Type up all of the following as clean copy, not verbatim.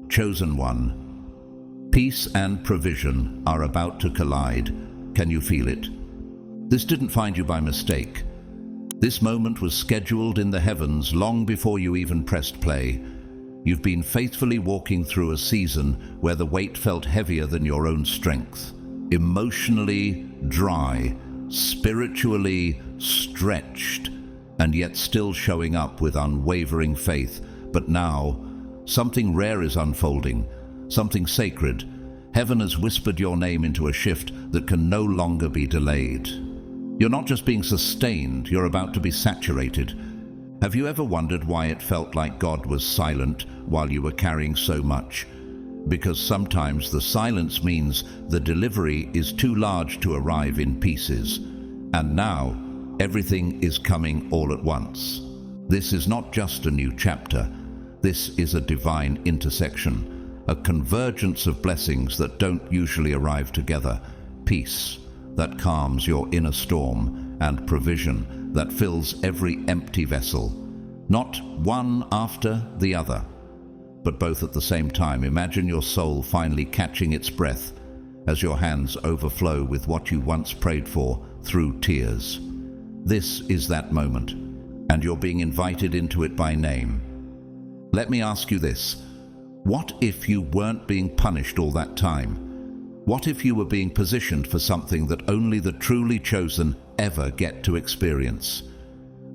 Chosen one, peace and provision are about to collide. Can you feel it? This didn't find you by mistake. This moment was scheduled in the heavens long before you even pressed play. You've been faithfully walking through a season where the weight felt heavier than your own strength. Emotionally dry, spiritually stretched, and yet still showing up with unwavering faith. But now, something rare is unfolding, something sacred. Heaven has whispered your name into a shift that can no longer be delayed. You're not just being sustained, you're about to be saturated. Have you ever wondered why it felt like God was silent while you were carrying so much? Because sometimes the silence means the delivery is too large to arrive in pieces. And now, everything is coming all at once. This is not just a new chapter. This is a divine intersection, a convergence of blessings that don't usually arrive together. Peace that calms your inner storm, and provision that fills every empty vessel. Not one after the other, but both at the same time. Imagine your soul finally catching its breath as your hands overflow with what you once prayed for through tears. This is that moment, and you're being invited into it by name. Let me ask you this. What if you weren't being punished all that time? What if you were being positioned for something that only the truly chosen ever get to experience?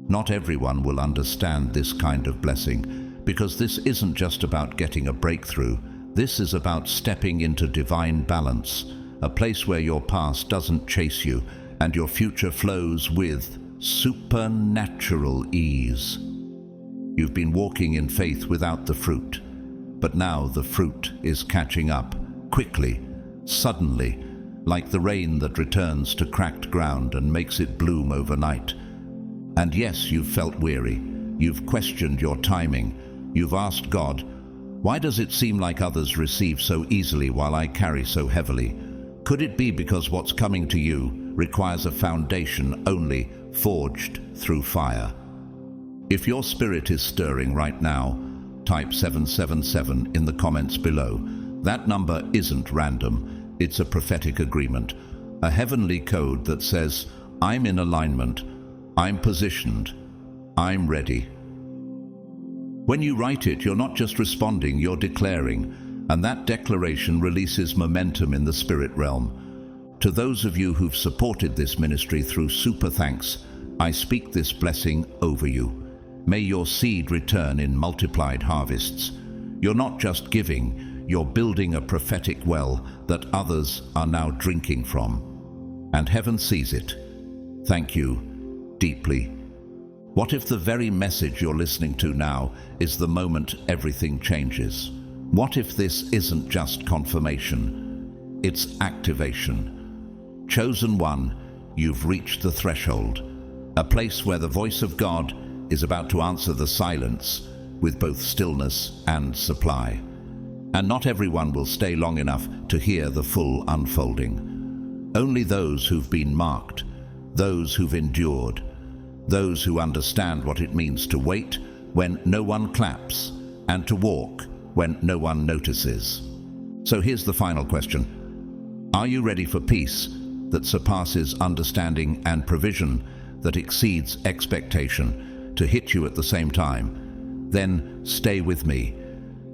Not everyone will understand this kind of blessing, because this isn't just about getting a breakthrough. This is about stepping into divine balance, a place where your past doesn't chase you and your future flows with supernatural ease. You've been walking in faith without the fruit, but now the fruit is catching up, quickly, suddenly, like the rain that returns to cracked ground and makes it bloom overnight. And yes, you've felt weary. You've questioned your timing. You've asked God, why does it seem like others receive so easily while I carry so heavily? Could it be because what's coming to you requires a foundation only forged through fire? If your spirit is stirring right now, type 777 in the comments below. That number isn't random. It's a prophetic agreement, a heavenly code that says, I'm in alignment, I'm positioned, I'm ready. When you write it, you're not just responding, you're declaring, and that declaration releases momentum in the spirit realm. To those of you who've supported this ministry through super thanks, I speak this blessing over you. May your seed return in multiplied harvests. You're not just giving, you're building a prophetic well that others are now drinking from. And heaven sees it. Thank you, deeply. What if the very message you're listening to now is the moment everything changes? What if this isn't just confirmation? It's activation. Chosen one, you've reached the threshold, a place where the voice of God is about to answer the silence with both stillness and supply. And not everyone will stay long enough to hear the full unfolding. Only those who've been marked, those who've endured, those who understand what it means to wait when no one claps and to walk when no one notices. So here's the final question. Are you ready for peace that surpasses understanding and provision that exceeds expectation to hit you at the same time? Then stay with me,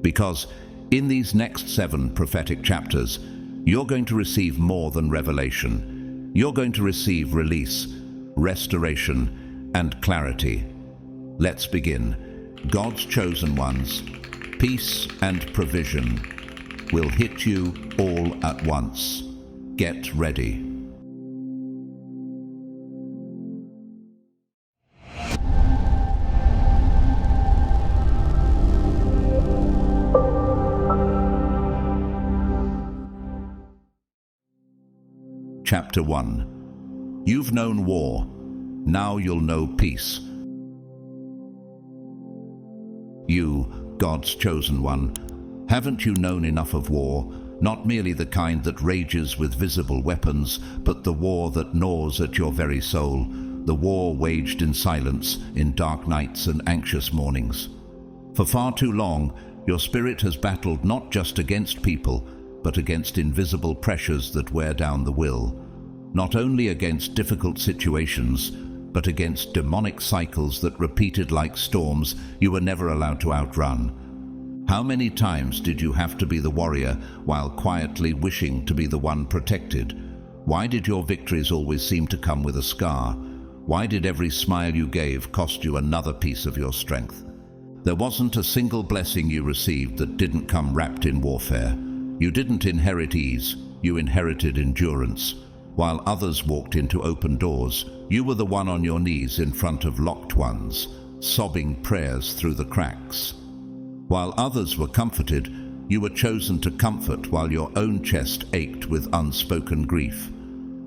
because in these next 7 prophetic chapters, you're going to receive more than revelation. You're going to receive release, restoration, and clarity. Let's begin. God's chosen ones, peace and provision will hit you all at once. Get ready. Chapter 1. You've known war. Now you'll know peace. You, God's chosen one, haven't you known enough of war? Not merely the kind that rages with visible weapons, but the war that gnaws at your very soul, the war waged in silence, in dark nights and anxious mornings. For far too long, your spirit has battled not just against people, but against invisible pressures that wear down the will. Not only against difficult situations, but against demonic cycles that repeated like storms you were never allowed to outrun. How many times did you have to be the warrior while quietly wishing to be the one protected? Why did your victories always seem to come with a scar? Why did every smile you gave cost you another piece of your strength? There wasn't a single blessing you received that didn't come wrapped in warfare. You didn't inherit ease, you inherited endurance. While others walked into open doors, you were the one on your knees in front of locked ones, sobbing prayers through the cracks. While others were comforted, you were chosen to comfort while your own chest ached with unspoken grief.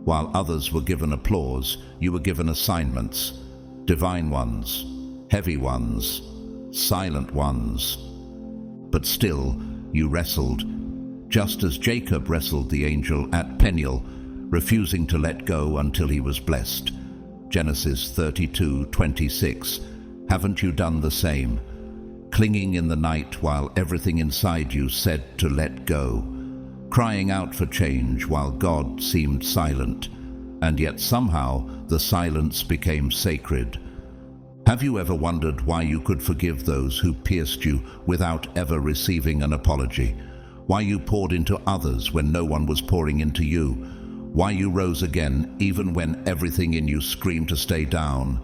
While others were given applause, you were given assignments, divine ones, heavy ones, silent ones. But still, you wrestled, just as Jacob wrestled the angel at Peniel, refusing to let go until he was blessed. Genesis 32:26. Haven't you done the same? Clinging in the night while everything inside you said to let go, crying out for change while God seemed silent, and yet somehow the silence became sacred. Have you ever wondered why you could forgive those who pierced you without ever receiving an apology? Why you poured into others when no one was pouring into you? Why you rose again even when everything in you screamed to stay down?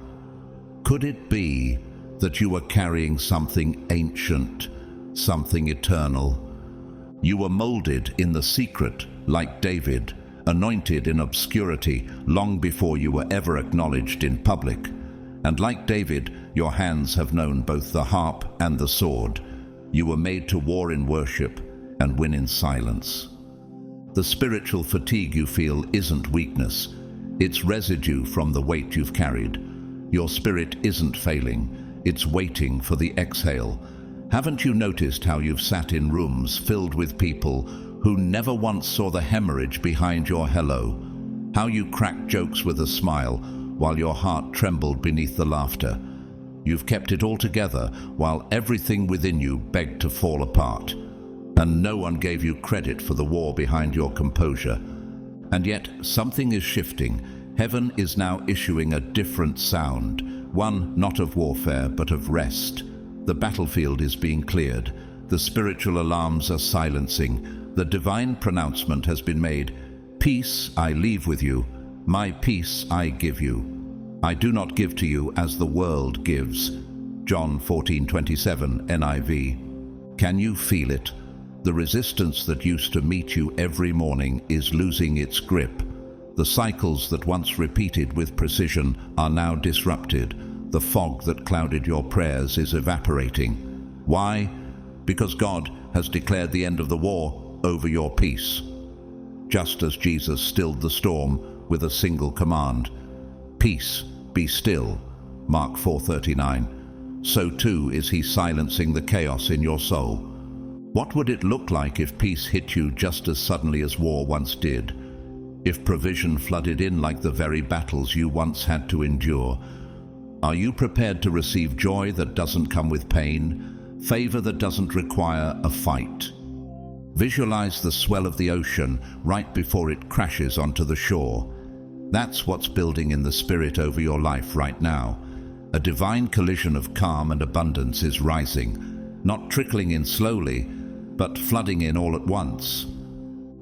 Could it be that you were carrying something ancient, something eternal? You were molded in the secret, like David, anointed in obscurity long before you were ever acknowledged in public. And like David, your hands have known both the harp and the sword. You were made to war in worship and win in silence. The spiritual fatigue you feel isn't weakness. It's residue from the weight you've carried. Your spirit isn't failing. It's waiting for the exhale. Haven't you noticed how you've sat in rooms filled with people who never once saw the hemorrhage behind your hello? How you cracked jokes with a smile while your heart trembled beneath the laughter? You've kept it all together while everything within you begged to fall apart. And no one gave you credit for the war behind your composure. And yet something is shifting. Heaven is now issuing a different sound, one not of warfare but of rest. The battlefield is being cleared. The spiritual alarms are silencing. The divine pronouncement has been made. Peace I leave with you, my peace I give you. I do not give to you as the world gives. John 14:27 NIV. Can you feel it? The resistance that used to meet you every morning is losing its grip. The cycles that once repeated with precision are now disrupted. The fog that clouded your prayers is evaporating. Why? Because God has declared the end of the war over your peace. Just as Jesus stilled the storm with a single command, "Peace, be still," Mark 4:39, so too is he silencing the chaos in your soul. What would it look like if peace hit you just as suddenly as war once did? If provision flooded in like the very battles you once had to endure? Are you prepared to receive joy that doesn't come with pain, favor that doesn't require a fight? Visualize the swell of the ocean right before it crashes onto the shore. That's what's building in the spirit over your life right now. A divine collision of calm and abundance is rising, not trickling in slowly, but flooding in all at once.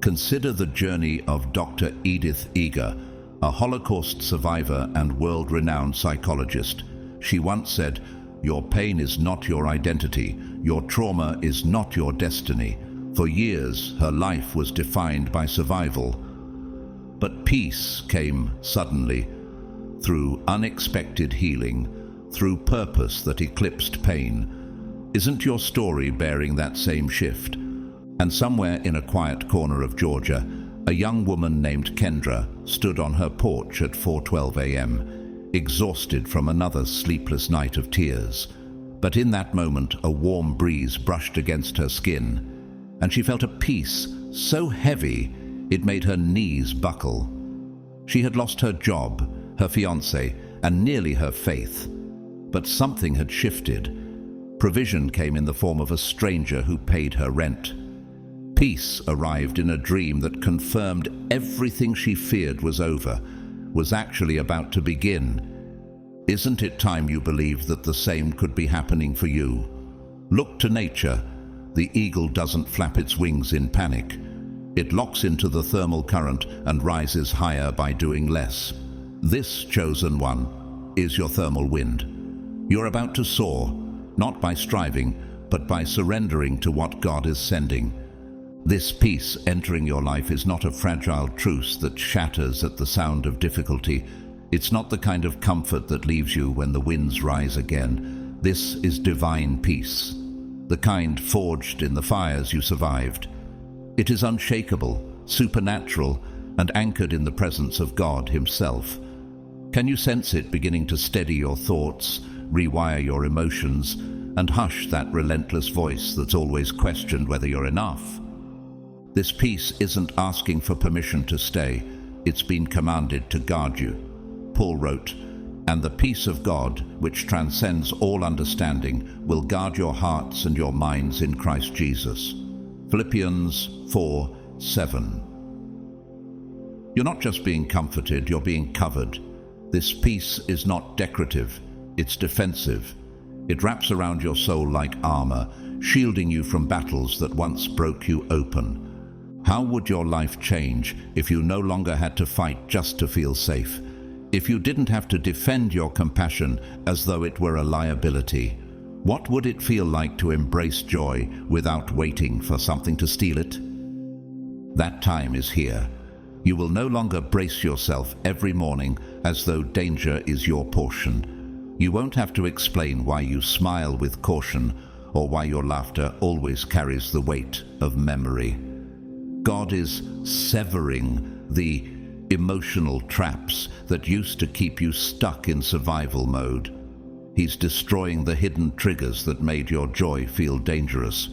Consider the journey of Dr. Edith Eger, a Holocaust survivor and world-renowned psychologist. She once said, "Your pain is not your identity. Your trauma is not your destiny." For years, her life was defined by survival. But peace came suddenly, through unexpected healing, through purpose that eclipsed pain. Isn't your story bearing that same shift? And somewhere in a quiet corner of Georgia, a young woman named Kendra stood on her porch at 4:12 a.m., exhausted from another sleepless night of tears. But in that moment, a warm breeze brushed against her skin, and she felt a peace so heavy it made her knees buckle. She had lost her job, her fiancé, and nearly her faith. But something had shifted. Provision came in the form of a stranger who paid her rent. Peace arrived in a dream that confirmed everything she feared was over, was actually about to begin. Isn't it time you believed that the same could be happening for you? Look to nature. The eagle doesn't flap its wings in panic. It locks into the thermal current and rises higher by doing less. This, chosen one, is your thermal wind. You're about to soar, not by striving, but by surrendering to what God is sending. This peace entering your life is not a fragile truce that shatters at the sound of difficulty. It's not the kind of comfort that leaves you when the winds rise again. This is divine peace, the kind forged in the fires you survived. It is unshakable, supernatural, and anchored in the presence of God Himself. Can you sense it beginning to steady your thoughts, rewire your emotions, and hush that relentless voice that's always questioned whether you're enough? This peace isn't asking for permission to stay. It's been commanded to guard you. Paul wrote, "And the peace of God, which transcends all understanding, will guard your hearts and your minds in Christ Jesus." Philippians 4:7. You're not just being comforted, you're being covered. This peace is not decorative, it's defensive. It wraps around your soul like armor, shielding you from battles that once broke you open. How would your life change if you no longer had to fight just to feel safe? If you didn't have to defend your compassion as though it were a liability? What would it feel like to embrace joy without waiting for something to steal it? That time is here. You will no longer brace yourself every morning as though danger is your portion. You won't have to explain why you smile with caution or why your laughter always carries the weight of memory. God is severing the emotional traps that used to keep you stuck in survival mode. He's destroying the hidden triggers that made your joy feel dangerous.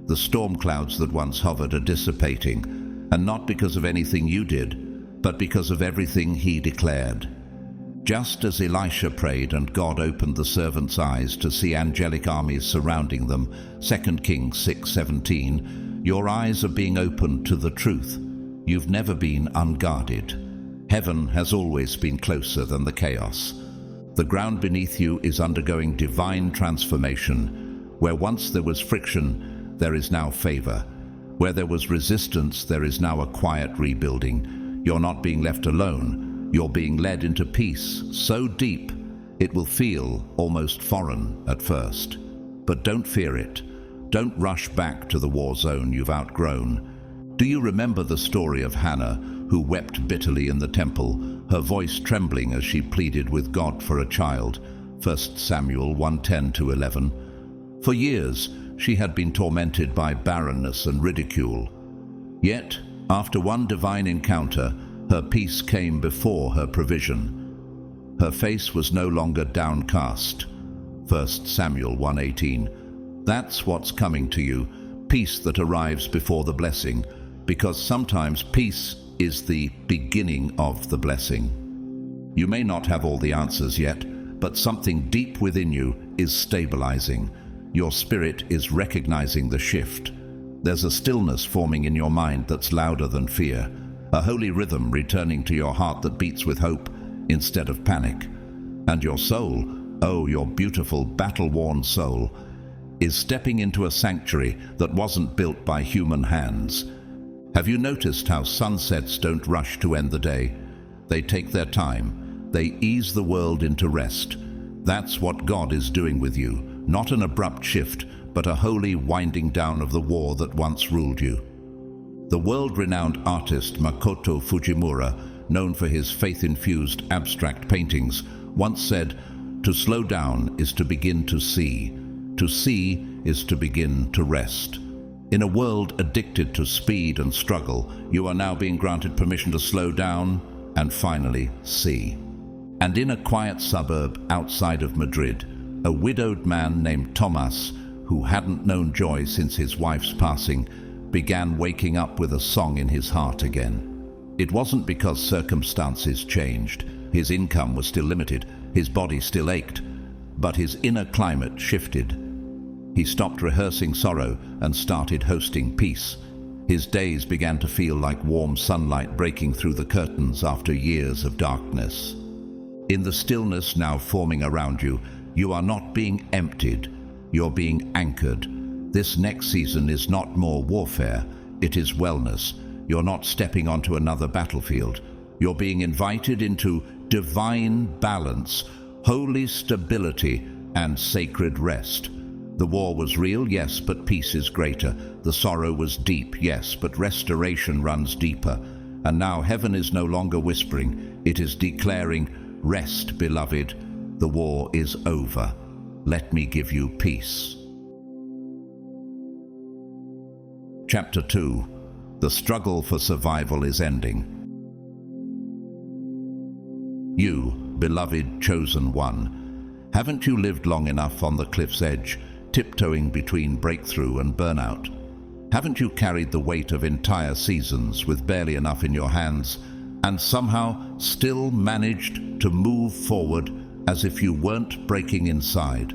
The storm clouds that once hovered are dissipating, and not because of anything you did, but because of everything He declared. Just as Elisha prayed and God opened the servant's eyes to see angelic armies surrounding them, 2 Kings 6:17, your eyes are being opened to the truth. You've never been unguarded. Heaven has always been closer than the chaos. The ground beneath you is undergoing divine transformation. Where once there was friction, there is now favor. Where there was resistance, there is now a quiet rebuilding. You're not being left alone. You're being led into peace so deep it will feel almost foreign at first. But don't fear it. Don't rush back to the war zone you've outgrown. Do you remember the story of Hannah, who wept bitterly in the temple, her voice trembling as she pleaded with God for a child? 1 Samuel 1:10-11. For years, she had been tormented by barrenness and ridicule. Yet, after one divine encounter, her peace came before her provision. Her face was no longer downcast. 1 Samuel 1:18. That's what's coming to you, peace that arrives before the blessing, because sometimes peace is the beginning of the blessing. You may not have all the answers yet, but something deep within you is stabilizing. Your spirit is recognizing the shift. There's a stillness forming in your mind that's louder than fear, a holy rhythm returning to your heart that beats with hope instead of panic. And your soul, oh, your beautiful battle-worn soul, is stepping into a sanctuary that wasn't built by human hands. Have you noticed how sunsets don't rush to end the day? They take their time. They ease the world into rest. That's what God is doing with you. Not an abrupt shift, but a holy winding down of the war that once ruled you. The world-renowned artist Makoto Fujimura, known for his faith-infused abstract paintings, once said, "To slow down is to begin to see. To see is to begin to rest." In a world addicted to speed and struggle, you are now being granted permission to slow down and finally see. And in a quiet suburb outside of Madrid, a widowed man named Tomas, who hadn't known joy since his wife's passing, began waking up with a song in his heart again. It wasn't because circumstances changed. His income was still limited, his body still ached, but his inner climate shifted. He stopped rehearsing sorrow and started hosting peace. His days began to feel like warm sunlight breaking through the curtains after years of darkness. In the stillness now forming around you, you are not being emptied, you're being anchored. This next season is not more warfare, it is wellness. You're not stepping onto another battlefield. You're being invited into divine balance, holy stability, and sacred rest. The war was real, yes, but peace is greater. The sorrow was deep, yes, but restoration runs deeper. And now heaven is no longer whispering, it is declaring, "Rest, beloved, the war is over. Let me give you peace." Chapter 2. The struggle for survival is ending. You, beloved chosen one, haven't you lived long enough on the cliff's edge, tiptoeing between breakthrough and burnout? Haven't you carried the weight of entire seasons with barely enough in your hands, and somehow still managed to move forward as if you weren't breaking inside?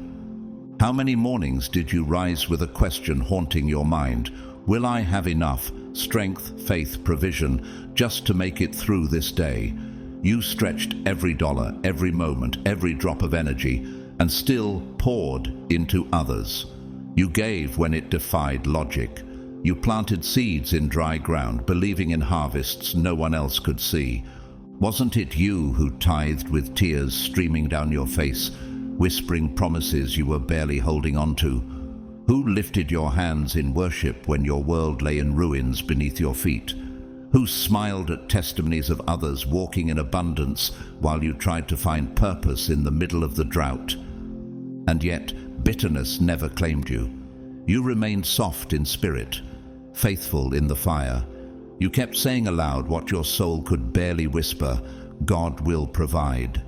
How many mornings did you rise with a question haunting your mind? Will I have enough strength, faith, provision just to make it through this day? You stretched every dollar, every moment, every drop of energy, and still poured into others. You gave when it defied logic. You planted seeds in dry ground, believing in harvests no one else could see. Wasn't it you who tithed with tears streaming down your face, whispering promises you were barely holding on to? Who lifted your hands in worship when your world lay in ruins beneath your feet? Who smiled at testimonies of others walking in abundance while you tried to find purpose in the middle of the drought? And yet, bitterness never claimed you. You remained soft in spirit, faithful in the fire. You kept saying aloud what your soul could barely whisper, "God will provide."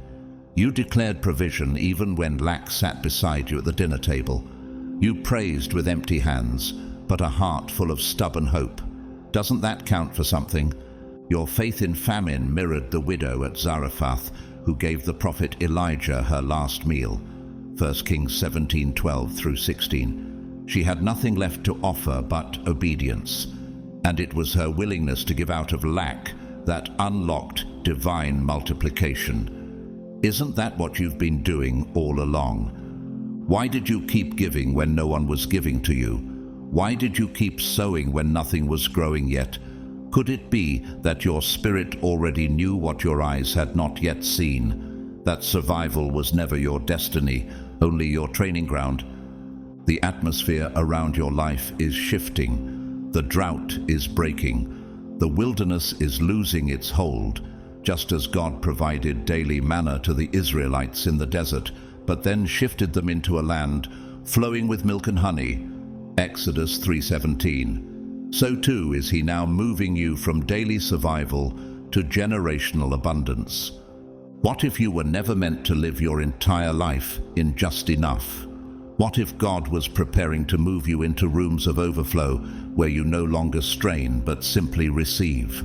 You declared provision even when lack sat beside you at the dinner table. You praised with empty hands, but a heart full of stubborn hope. Doesn't that count for something? Your faith in famine mirrored the widow at Zarephath, who gave the prophet Elijah her last meal. 1 Kings 17:12-16. She had nothing left to offer but obedience, and it was her willingness to give out of lack that unlocked divine multiplication. Isn't that what you've been doing all along? Why did you keep giving when no one was giving to you? Why did you keep sowing when nothing was growing yet? Could it be that your spirit already knew what your eyes had not yet seen? That survival was never your destiny, only your training ground? The atmosphere around your life is shifting. The drought is breaking. The wilderness is losing its hold, just as God provided daily manna to the Israelites in the desert, but then shifted them into a land flowing with milk and honey. Exodus 3:17. So too is he now moving you from daily survival to generational abundance. What if you were never meant to live your entire life in just enough? What if God was preparing to move you into rooms of overflow where you no longer strain but simply receive?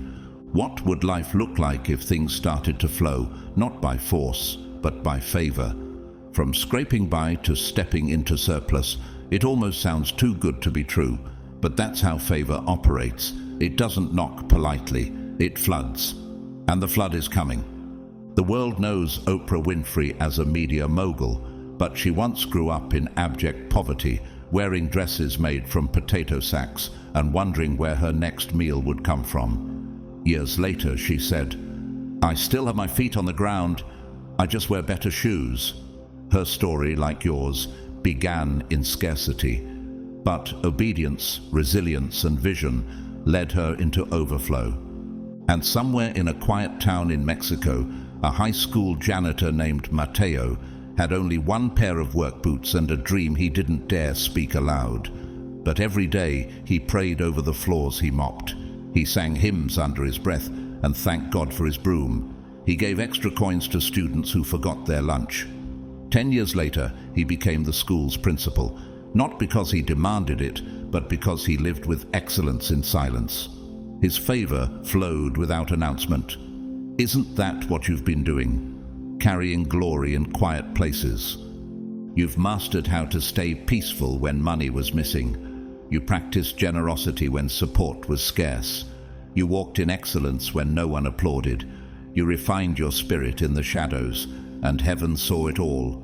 What would life look like if things started to flow, not by force, but by favor? From scraping by to stepping into surplus, it almost sounds too good to be true, but that's how favor operates. It doesn't knock politely, it floods. And the flood is coming. The world knows Oprah Winfrey as a media mogul, but she once grew up in abject poverty, wearing dresses made from potato sacks and wondering where her next meal would come from. Years later, she said, "I still have my feet on the ground, I just wear better shoes." Her story, like yours, began in scarcity, but obedience, resilience, and vision led her into overflow. And somewhere in a quiet town in Mexico, a high school janitor named Mateo had only one pair of work boots and a dream he didn't dare speak aloud. But every day he prayed over the floors he mopped. He sang hymns under his breath and thanked God for his broom. He gave extra coins to students who forgot their lunch. 10 years later, he became the school's principal, not because he demanded it, but because he lived with excellence in silence. His favor flowed without announcement. Isn't that what you've been doing? Carrying glory in quiet places. You've mastered how to stay peaceful when money was missing. You practiced generosity when support was scarce. You walked in excellence when no one applauded. You refined your spirit in the shadows, and heaven saw it all.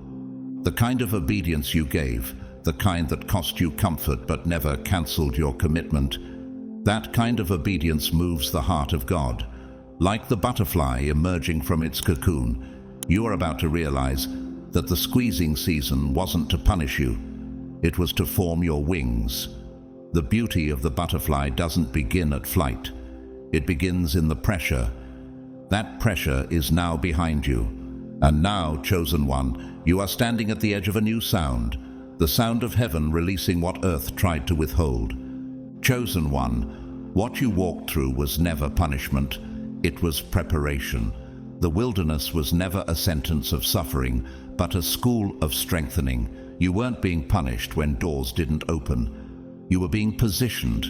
The kind of obedience you gave, the kind that cost you comfort but never cancelled your commitment, that kind of obedience moves the heart of God. Like the butterfly emerging from its cocoon, you are about to realize that the squeezing season wasn't to punish you. It was to form your wings. The beauty of the butterfly doesn't begin at flight. It begins in the pressure. That pressure is now behind you. And now, chosen one, you are standing at the edge of a new sound, the sound of heaven releasing what earth tried to withhold. Chosen one, what you walked through was never punishment. It was preparation. The wilderness was never a sentence of suffering, but a school of strengthening. You weren't being punished when doors didn't open. You were being positioned.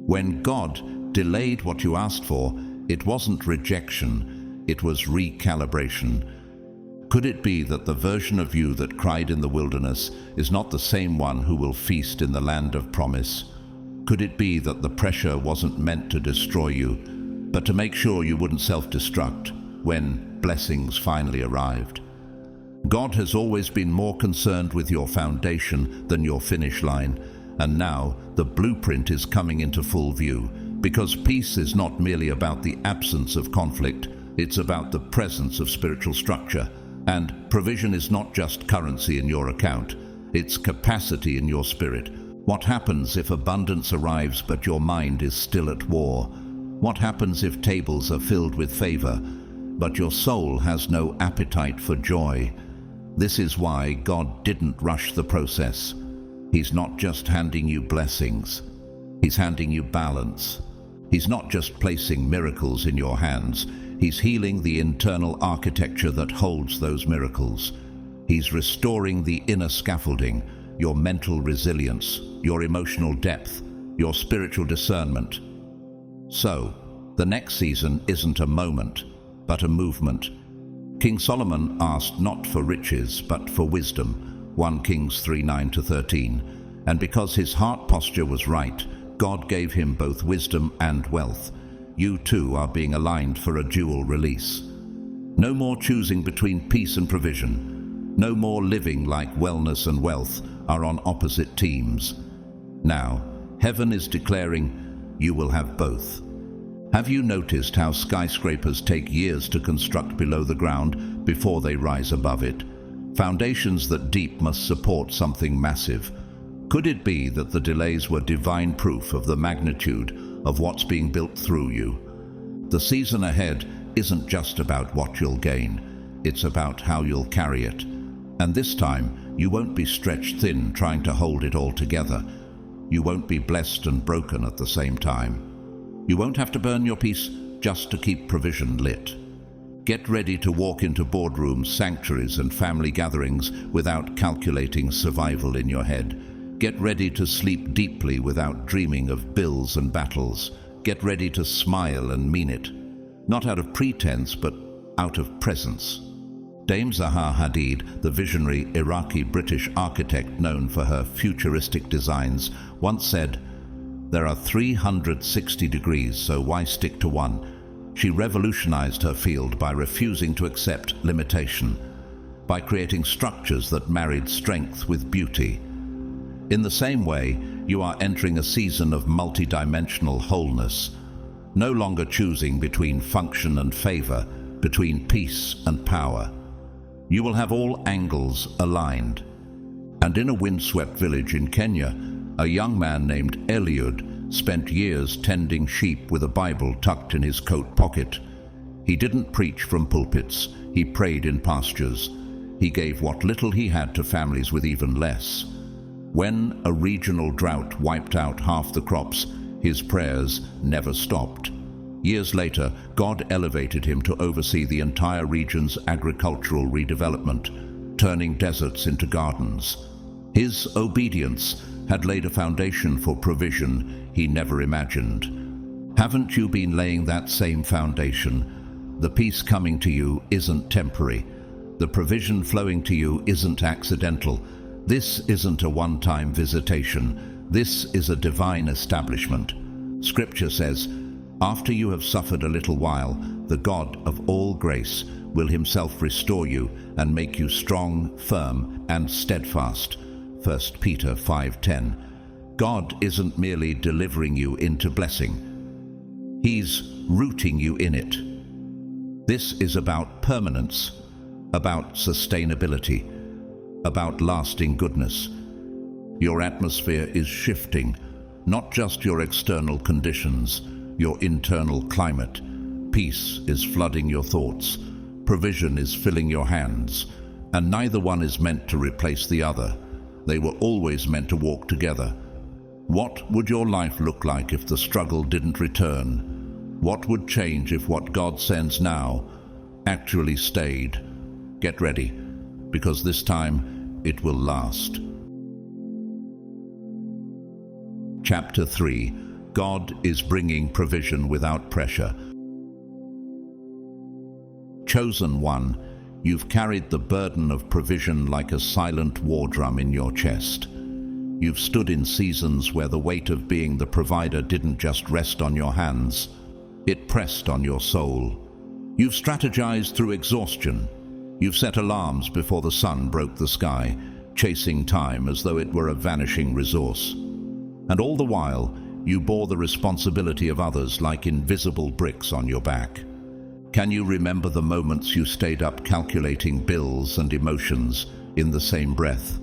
When God delayed what you asked for, it wasn't rejection, it was recalibration. Could it be that the version of you that cried in the wilderness is not the same one who will feast in the land of promise? Could it be that the pressure wasn't meant to destroy you, but to make sure you wouldn't self-destruct when blessings finally arrived? God has always been more concerned with your foundation than your finish line, and now the blueprint is coming into full view, because peace is not merely about the absence of conflict, it's about the presence of spiritual structure. And provision is not just currency in your account, it's capacity in your spirit. What happens if abundance arrives but your mind is still at war? What happens if tables are filled with favor, but your soul has no appetite for joy? This is why God didn't rush the process. He's not just handing you blessings, He's handing you balance. He's not just placing miracles in your hands, He's healing the internal architecture that holds those miracles. He's restoring the inner scaffolding, your mental resilience, your emotional depth, your spiritual discernment. So, the next season isn't a moment, but a movement. King Solomon asked not for riches, but for wisdom, 1 Kings 3:9-13. And because his heart posture was right, God gave him both wisdom and wealth. You too are being aligned for a dual release. No more choosing between peace and provision. No more living like wellness and wealth are on opposite teams. Now, heaven is declaring, you will have both. Have you noticed how skyscrapers take years to construct below the ground before they rise above it? Foundations that deep must support something massive. Could it be that the delays were divine proof of the magnitude of what's being built through you? The season ahead isn't just about what you'll gain, it's about how you'll carry it. And this time, you won't be stretched thin trying to hold it all together. You won't be blessed and broken at the same time. You won't have to burn your peace just to keep provision lit. Get ready to walk into boardrooms, sanctuaries, and family gatherings without calculating survival in your head. Get ready to sleep deeply without dreaming of bills and battles. Get ready to smile and mean it. Not out of pretense, but out of presence. Dame Zaha Hadid, the visionary Iraqi-British architect known for her futuristic designs, once said, "There are 360 degrees, so why stick to one?" She revolutionized her field by refusing to accept limitation, by creating structures that married strength with beauty. In the same way, you are entering a season of multidimensional wholeness, no longer choosing between function and favor, between peace and power. You will have all angles aligned. And in a windswept village in Kenya, a young man named Eliud spent years tending sheep with a Bible tucked in his coat pocket. He didn't preach from pulpits, he prayed in pastures. He gave what little he had to families with even less. When a regional drought wiped out half the crops, his prayers never stopped. Years later, God elevated him to oversee the entire region's agricultural redevelopment, turning deserts into gardens. His obedience had laid a foundation for provision he never imagined. Haven't you been laying that same foundation? The peace coming to you isn't temporary. The provision flowing to you isn't accidental. This isn't a one-time visitation. This is a divine establishment. Scripture says, "After you have suffered a little while, the God of all grace will himself restore you and make you strong, firm, and steadfast." 1 Peter 5:10. God isn't merely delivering you into blessing. He's rooting you in it. This is about permanence, about sustainability, about lasting goodness. Your atmosphere is shifting, not just your external conditions, your internal climate. Peace is flooding your thoughts, provision is filling your hands, and neither one is meant to replace the other. They were always meant to walk together. What would your life look like if the struggle didn't return? What would change if what God sends now actually stayed? Get ready, because this time it will last. Chapter 3. God is bringing provision without pressure. Chosen one, you've carried the burden of provision like a silent war drum in your chest. You've stood in seasons where the weight of being the provider didn't just rest on your hands, it pressed on your soul. You've strategized through exhaustion. You've set alarms before the sun broke the sky, chasing time as though it were a vanishing resource. And all the while, you bore the responsibility of others like invisible bricks on your back. Can you remember the moments you stayed up calculating bills and emotions in the same breath?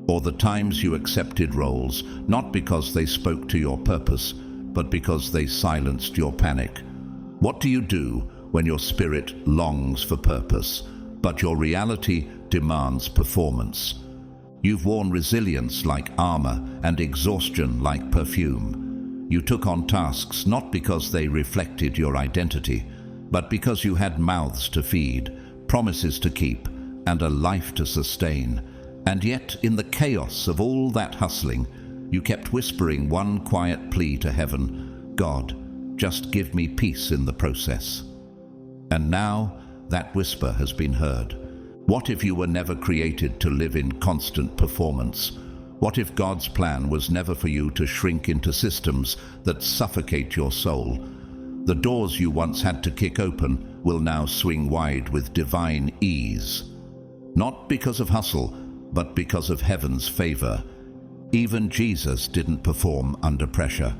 Or the times you accepted roles, not because they spoke to your purpose, but because they silenced your panic? What do you do when your spirit longs for purpose, but your reality demands performance? You've worn resilience like armor and exhaustion like perfume. You took on tasks not because they reflected your identity, but because you had mouths to feed, promises to keep, and a life to sustain. And yet, in the chaos of all that hustling, you kept whispering one quiet plea to heaven: God, just give me peace in the process. And now, that whisper has been heard. What if you were never created to live in constant performance? What if God's plan was never for you to shrink into systems that suffocate your soul? The doors you once had to kick open will now swing wide with divine ease. Not because of hustle, but because of heaven's favor. Even Jesus didn't perform under pressure.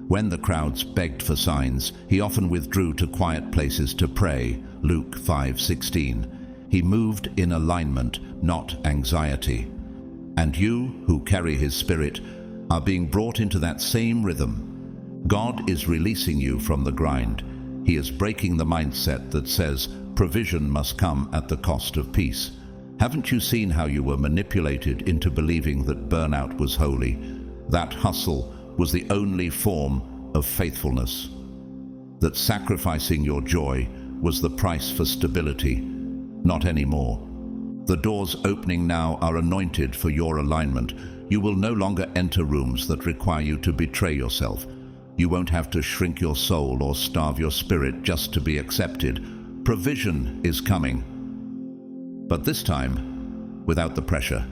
When the crowds begged for signs, he often withdrew to quiet places to pray. Luke 5:16. He moved in alignment, not anxiety. And you, who carry his Spirit, are being brought into that same rhythm. God is releasing you from the grind. He is breaking the mindset that says provision must come at the cost of peace. Haven't you seen how you were manipulated into believing that burnout was holy? That hustle was the only form of faithfulness. That sacrificing your joy was the price for stability. Not anymore. The doors opening now are anointed for your alignment. You will no longer enter rooms that require you to betray yourself. You won't have to shrink your soul or starve your spirit just to be accepted. Provision is coming. But this time, without the pressure.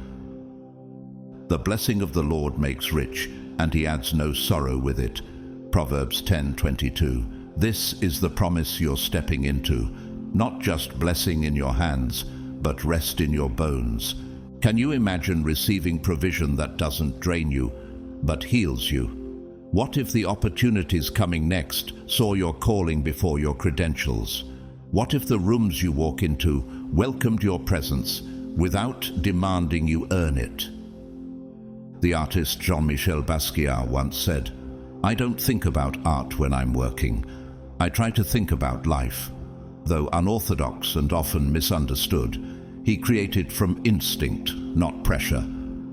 The blessing of the Lord makes rich, and he adds no sorrow with it. Proverbs 10:22. This is the promise you're stepping into. Not just blessing in your hands, but rest in your bones. Can you imagine receiving provision that doesn't drain you, but heals you? What if the opportunities coming next saw your calling before your credentials? What if the rooms you walk into welcomed your presence without demanding you earn it? The artist Jean-Michel Basquiat once said, "I don't think about art when I'm working. I try to think about life." Though unorthodox and often misunderstood, he created from instinct, not pressure.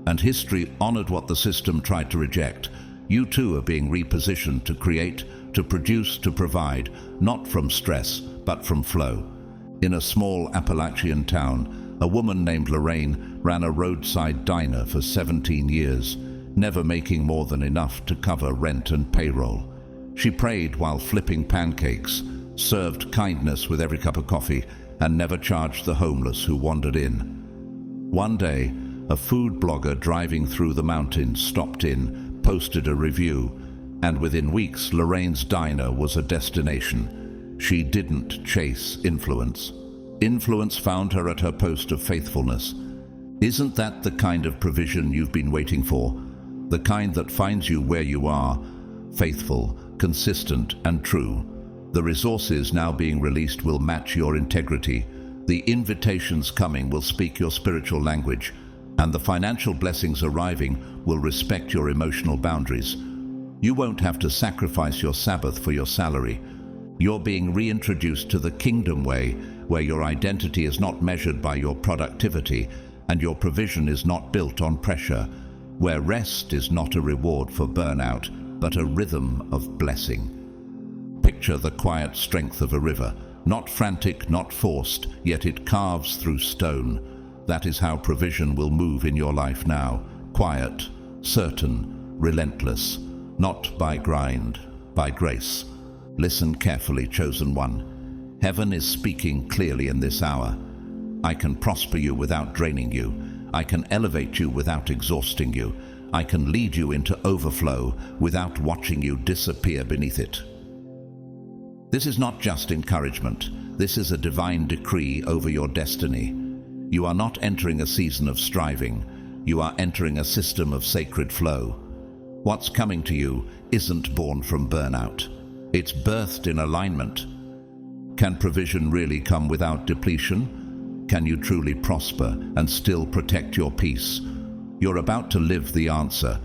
And history honored what the system tried to reject. You too are being repositioned to create, to produce, to provide, not from stress, but from flow. In a small Appalachian town, a woman named Lorraine ran a roadside diner for 17 years, never making more than enough to cover rent and payroll. She prayed while flipping pancakes, served kindness with every cup of coffee, and never charged the homeless who wandered in. One day, a food blogger driving through the mountains stopped in, posted a review, and within weeks Lorraine's diner was a destination. She didn't chase influence. Influence found her at her post of faithfulness. Isn't that the kind of provision you've been waiting for? The kind that finds you where you are, faithful, consistent, and true. The resources now being released will match your integrity. The invitations coming will speak your spiritual language, and the financial blessings arriving will respect your emotional boundaries. You won't have to sacrifice your Sabbath for your salary. You're being reintroduced to the kingdom way, where your identity is not measured by your productivity, and your provision is not built on pressure, where rest is not a reward for burnout, but a rhythm of blessing. Picture the quiet strength of a river, not frantic, not forced, yet it carves through stone. That is how provision will move in your life now. Quiet, certain, relentless, not by grind, by grace. Listen carefully, chosen one. Heaven is speaking clearly in this hour. I can prosper you without draining you. I can elevate you without exhausting you. I can lead you into overflow without watching you disappear beneath it. This is not just encouragement. This is a divine decree over your destiny. You are not entering a season of striving. You are entering a system of sacred flow. What's coming to you isn't born from burnout. It's birthed in alignment. Can provision really come without depletion? Can you truly prosper and still protect your peace? You're about to live the answer,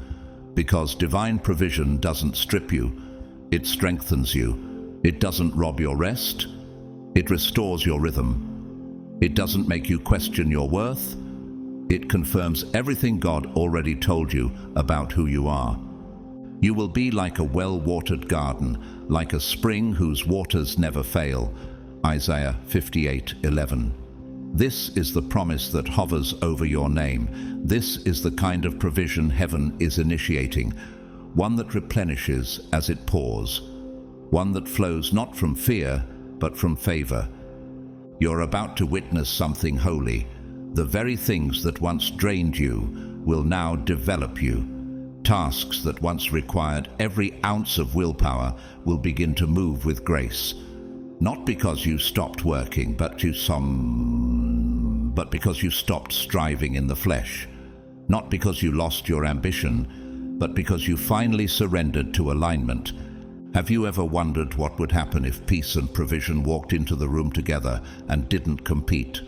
because divine provision doesn't strip you. It strengthens you. It doesn't rob your rest. It restores your rhythm. It doesn't make you question your worth. It confirms everything God already told you about who you are. You will be like a well-watered garden, like a spring whose waters never fail. Isaiah 58:11. This is the promise that hovers over your name. This is the kind of provision heaven is initiating, one that replenishes as it pours, one that flows not from fear, but from favor. You're about to witness something holy. The very things that once drained you will now develop you. Tasks that once required every ounce of willpower will begin to move with grace. Not because you stopped working, but because you stopped striving in the flesh. Not because you lost your ambition, but because you finally surrendered to alignment. Have you ever wondered what would happen if peace and provision walked into the room together and didn't compete?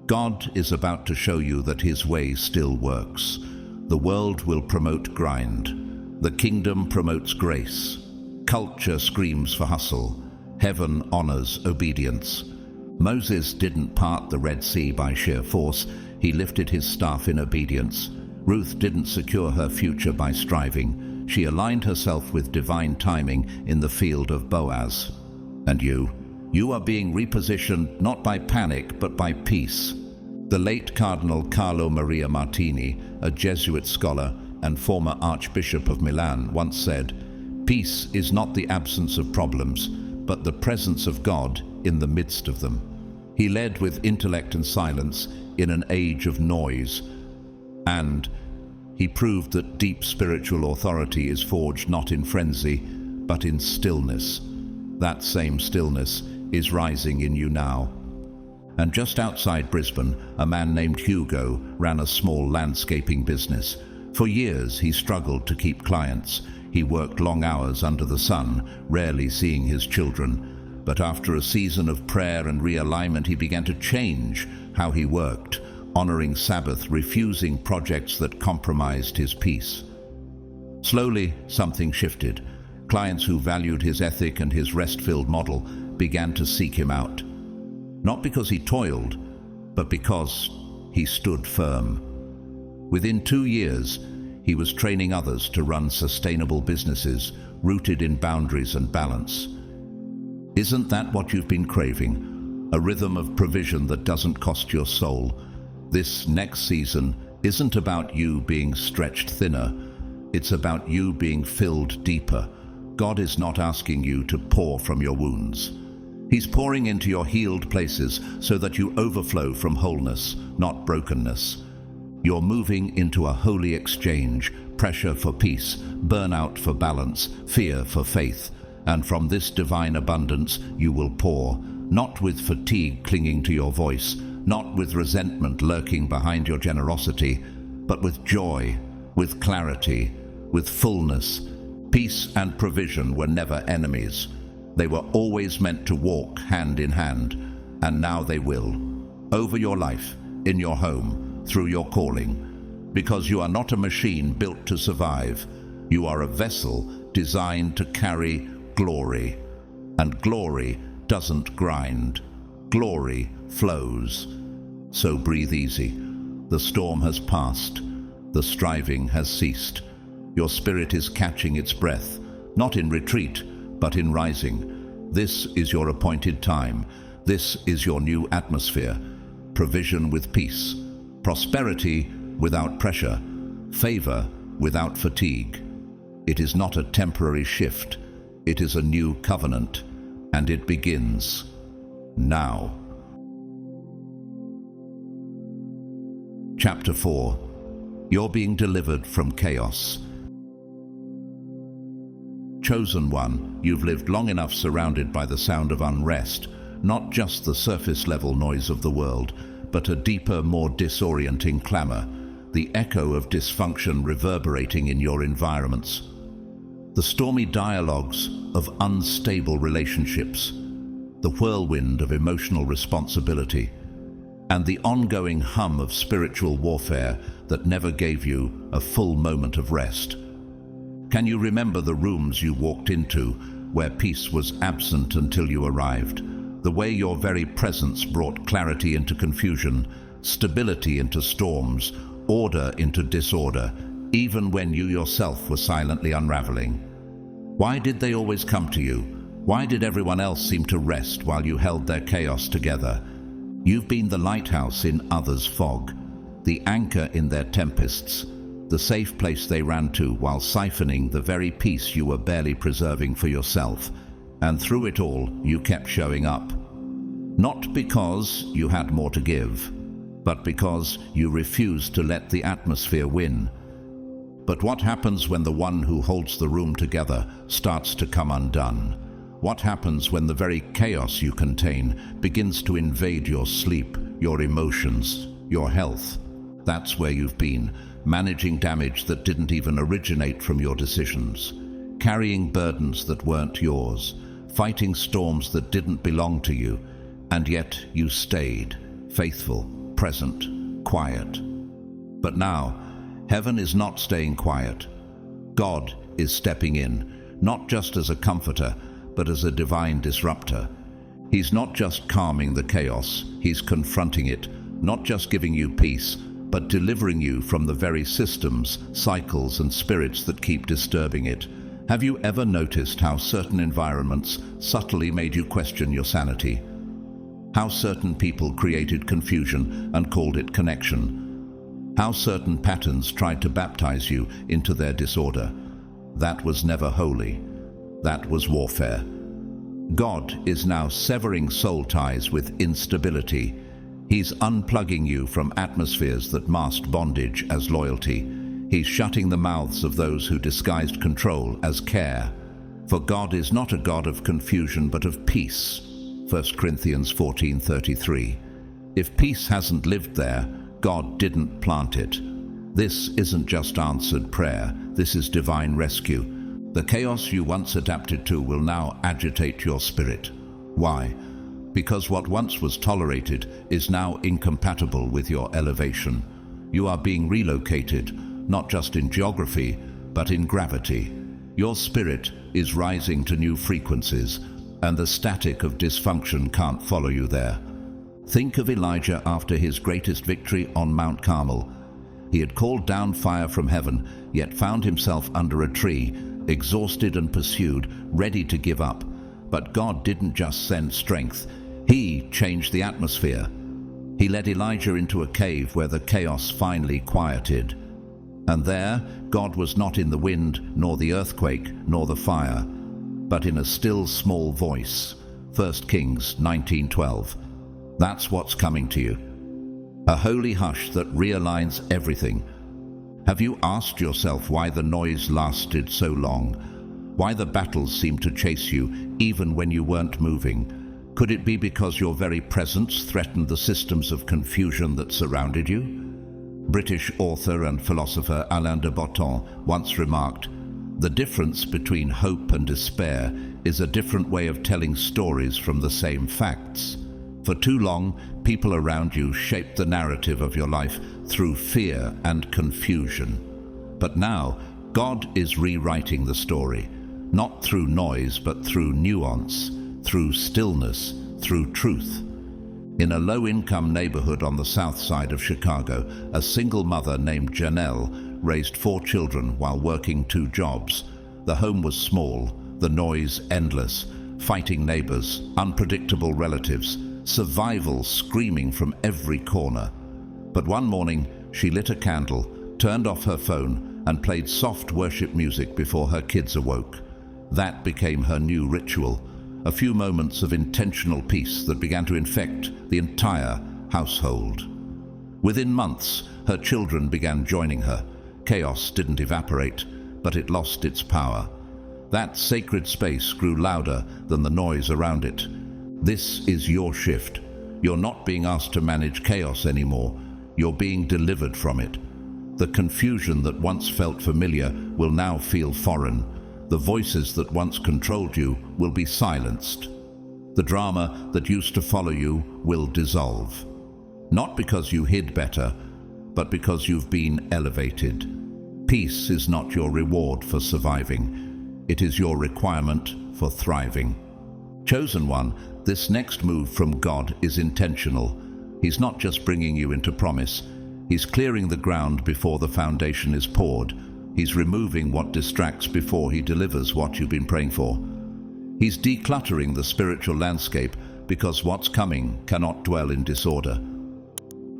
God is about to show you that His way still works. The world will promote grind. The kingdom promotes grace. Culture screams for hustle. Heaven honors obedience. Moses didn't part the Red Sea by sheer force. He lifted his staff in obedience. Ruth didn't secure her future by striving. She aligned herself with divine timing in the field of Boaz. And you are being repositioned not by panic, but by peace. The late Cardinal Carlo Maria Martini, a Jesuit scholar and former Archbishop of Milan, once said, "Peace is not the absence of problems, but the presence of God in the midst of them." He led with intellect and silence in an age of noise, and he proved that deep spiritual authority is forged not in frenzy, but in stillness. That same stillness is rising in you now. And just outside Brisbane, a man named Hugo ran a small landscaping business. For years, he struggled to keep clients. He worked long hours under the sun, rarely seeing his children. But after a season of prayer and realignment, he began to change how he worked, honoring Sabbath, refusing projects that compromised his peace. Slowly, something shifted. Clients who valued his ethic and his rest-filled model began to seek him out. Not because he toiled, but because he stood firm. Within 2 years, he was training others to run sustainable businesses rooted in boundaries and balance. Isn't that what you've been craving? A rhythm of provision that doesn't cost your soul. This next season isn't about you being stretched thinner. It's about you being filled deeper. God is not asking you to pour from your wounds. He's pouring into your healed places so that you overflow from wholeness, not brokenness. You're moving into a holy exchange, pressure for peace, burnout for balance, fear for faith. And from this divine abundance you will pour, not with fatigue clinging to your voice, not with resentment lurking behind your generosity, but with joy, with clarity, with fullness. Peace and provision were never enemies. They were always meant to walk hand in hand, and now they will. Over your life, in your home, through your calling. Because you are not a machine built to survive. You are a vessel designed to carry glory. And glory doesn't grind. Glory flows. So breathe easy. The storm has passed. The striving has ceased. Your spirit is catching its breath, not in retreat, but in rising. This is your appointed time. This is your new atmosphere. Provision with peace. Prosperity without pressure. Favor without fatigue. It is not a temporary shift. It is a new covenant, and it begins now. Chapter 4. You're being delivered from chaos. Chosen one, you've lived long enough surrounded by the sound of unrest, not just the surface-level noise of the world, but a deeper, more disorienting clamor, the echo of dysfunction reverberating in your environments. The stormy dialogues of unstable relationships, the whirlwind of emotional responsibility, and the ongoing hum of spiritual warfare that never gave you a full moment of rest. Can you remember the rooms you walked into where peace was absent until you arrived? The way your very presence brought clarity into confusion, stability into storms, order into disorder, even when you yourself were silently unraveling. Why did they always come to you? Why did everyone else seem to rest while you held their chaos together? You've been the lighthouse in others' fog, the anchor in their tempests, the safe place they ran to while siphoning the very peace you were barely preserving for yourself. And through it all, you kept showing up. Not because you had more to give, but because you refused to let the atmosphere win. But what happens when the one who holds the room together starts to come undone? What happens when the very chaos you contain begins to invade your sleep, your emotions, your health? That's where you've been, managing damage that didn't even originate from your decisions, carrying burdens that weren't yours, fighting storms that didn't belong to you, and yet you stayed, faithful, present, quiet. But now, heaven is not staying quiet. God is stepping in, not just as a comforter, but as a divine disruptor. He's not just calming the chaos, he's confronting it, not just giving you peace, but delivering you from the very systems, cycles, and spirits that keep disturbing it. Have you ever noticed how certain environments subtly made you question your sanity? How certain people created confusion and called it connection? How certain patterns tried to baptize you into their disorder? That was never holy. That was warfare. God is now severing soul ties with instability. He's unplugging you from atmospheres that masked bondage as loyalty. He's shutting the mouths of those who disguised control as care. For God is not a God of confusion but of peace. 1 Corinthians 14:33. If peace hasn't lived there, God didn't plant it. This isn't just answered prayer, this is divine rescue. The chaos you once adapted to will now agitate your spirit. Why? Because what once was tolerated is now incompatible with your elevation. You are being relocated, not just in geography, but in gravity. Your spirit is rising to new frequencies, and the static of dysfunction can't follow you there. Think of Elijah after his greatest victory on Mount Carmel. He had called down fire from heaven, yet found himself under a tree, exhausted and pursued, ready to give up. But God didn't just send strength, He changed the atmosphere. He led Elijah into a cave where the chaos finally quieted. And there, God was not in the wind, nor the earthquake, nor the fire, but in a still small voice, 1 Kings 19:12. That's what's coming to you. A holy hush that realigns everything. Have you asked yourself why the noise lasted so long? Why the battles seemed to chase you even when you weren't moving? Could it be because your very presence threatened the systems of confusion that surrounded you? British author and philosopher Alain de Botton once remarked, "The difference between hope and despair is a different way of telling stories from the same facts." For too long, people around you shaped the narrative of your life through fear and confusion. But now, God is rewriting the story, not through noise, but through nuance, through stillness, through truth. In a low-income neighborhood on the south side of Chicago, a single mother named Janelle raised 4 children while working 2 jobs. The home was small, the noise endless, fighting neighbors, unpredictable relatives, survival screaming from every corner. But one morning, she lit a candle, turned off her phone, and played soft worship music before her kids awoke. That became her new ritual, a few moments of intentional peace that began to infect the entire household. Within months, her children began joining her. Chaos didn't evaporate, but it lost its power. That sacred space grew louder than the noise around it. This is your shift. You're not being asked to manage chaos anymore. You're being delivered from it. The confusion that once felt familiar will now feel foreign. The voices that once controlled you will be silenced. The drama that used to follow you will dissolve. Not because you hid better, but because you've been elevated. Peace is not your reward for surviving. It is your requirement for thriving. Chosen one, this next move from God is intentional. He's not just bringing you into promise. He's clearing the ground before the foundation is poured. He's removing what distracts before he delivers what you've been praying for. He's decluttering the spiritual landscape because what's coming cannot dwell in disorder.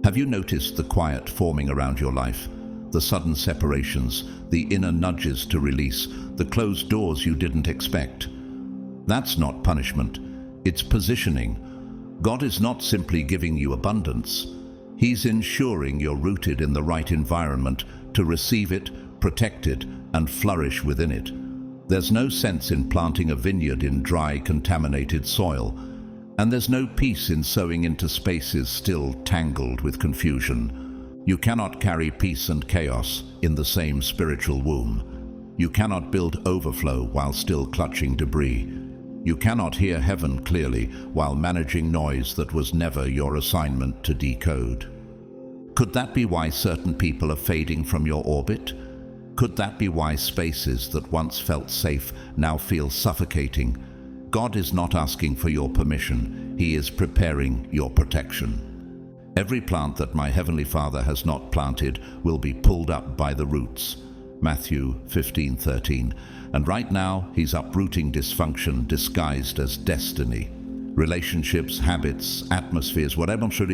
Have you noticed the quiet forming around your life? The sudden separations, the inner nudges to release, the closed doors you didn't expect. That's not punishment, it's positioning. God is not simply giving you abundance. He's ensuring you're rooted in the right environment to receive it, protect it, and flourish within it. There's no sense in planting a vineyard in dry, contaminated soil, and there's no peace in sowing into spaces still tangled with confusion. You cannot carry peace and chaos in the same spiritual womb. You cannot build overflow while still clutching debris. You cannot hear heaven clearly while managing noise that was never your assignment to decode. Could that be why certain people are fading from your orbit? Could that be why spaces that once felt safe now feel suffocating? God is not asking for your permission. He is preparing your protection. Every plant that my Heavenly Father has not planted will be pulled up by the roots. Matthew 15:13. And right now, he's uprooting dysfunction disguised as destiny. Relationships, habits, atmospheres, whatever to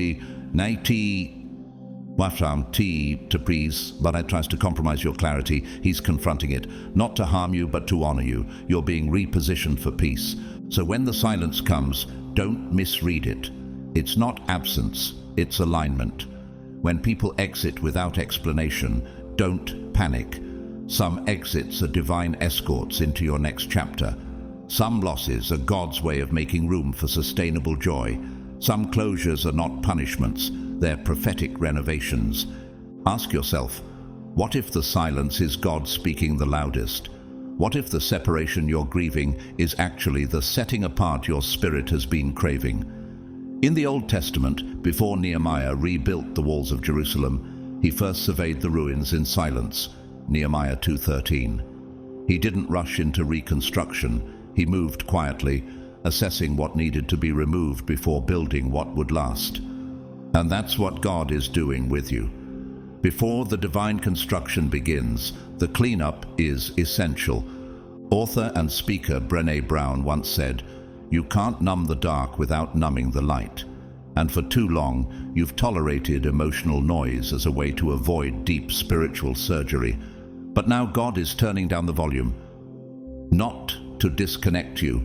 please, but it tries to compromise your clarity. He's confronting it, not to harm you, but to honor you. You're being repositioned for peace. So when the silence comes, don't misread it. It's not absence, it's alignment. When people exit without explanation, don't panic. Some exits are divine escorts into your next chapter. Some losses are God's way of making room for sustainable joy. Some closures are not punishments, they're prophetic renovations. Ask yourself, what if the silence is God speaking the loudest? What if the separation you're grieving is actually the setting apart your spirit has been craving? In the Old Testament, before Nehemiah rebuilt the walls of Jerusalem, he first surveyed the ruins in silence. Nehemiah 2:13. He didn't rush into reconstruction. He moved quietly, assessing what needed to be removed before building what would last. And that's what God is doing with you. Before the divine construction begins, the cleanup is essential. Author and speaker Brené Brown once said, "You can't numb the dark without numbing the light." And for too long, you've tolerated emotional noise as a way to avoid deep spiritual surgery. But now God is turning down the volume, not to disconnect you,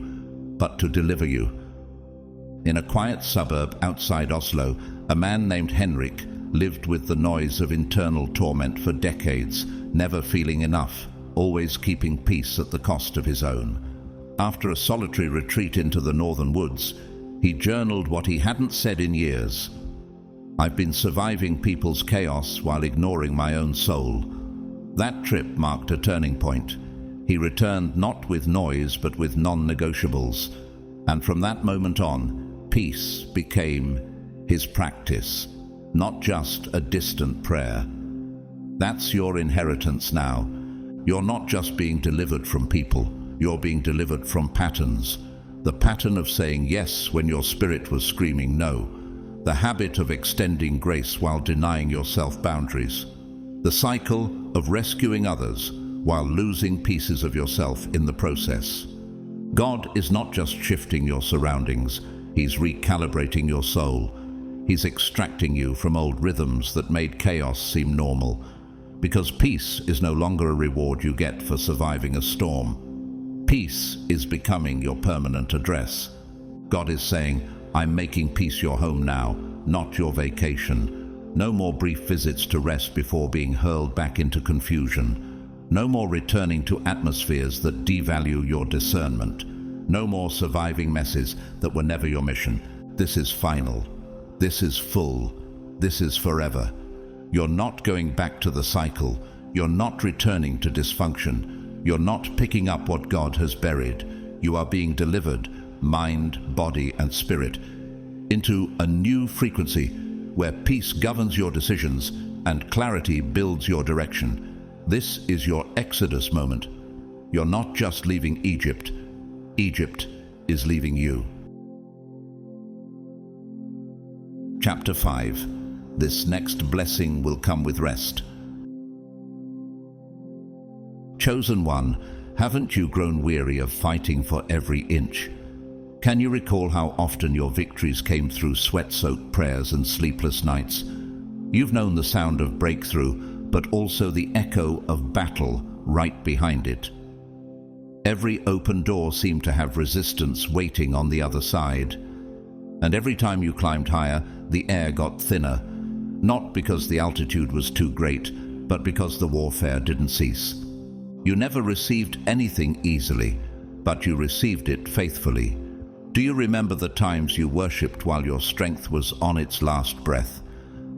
but to deliver you. In a quiet suburb outside Oslo, a man named Henrik lived with the noise of internal torment for decades, never feeling enough, always keeping peace at the cost of his own. After a solitary retreat into the northern woods, he journaled what he hadn't said in years. "I've been surviving people's chaos while ignoring my own soul." That trip marked a turning point. He returned not with noise but with non-negotiables, and from that moment on, peace became his practice, not just a distant prayer. That's your inheritance now. You're not just being delivered from people, you're being delivered from patterns. The pattern of saying yes when your spirit was screaming no. The habit of extending grace while denying yourself boundaries. The cycle of rescuing others while losing pieces of yourself in the process. God is not just shifting your surroundings, He's recalibrating your soul. He's extracting you from old rhythms that made chaos seem normal. Because peace is no longer a reward you get for surviving a storm. Peace is becoming your permanent address. God is saying, "I'm making peace your home now, not your vacation." No more brief visits to rest before being hurled back into confusion. No more returning to atmospheres that devalue your discernment. No more surviving messes that were never your mission. This is final. This is full. This is forever. You're not going back to the cycle. You're not returning to dysfunction. You're not picking up what God has buried. You are being delivered, mind, body, and spirit, into a new frequency where peace governs your decisions and clarity builds your direction. This is your Exodus moment. You're not just leaving Egypt. Egypt is leaving you. Chapter 5. This next blessing will come with rest. Chosen one, haven't you grown weary of fighting for every inch? Can you recall how often your victories came through sweat-soaked prayers and sleepless nights? You've known the sound of breakthrough, but also the echo of battle right behind it. Every open door seemed to have resistance waiting on the other side. And every time you climbed higher, the air got thinner, not because the altitude was too great, but because the warfare didn't cease. You never received anything easily, but you received it faithfully. Do you remember the times you worshipped while your strength was on its last breath?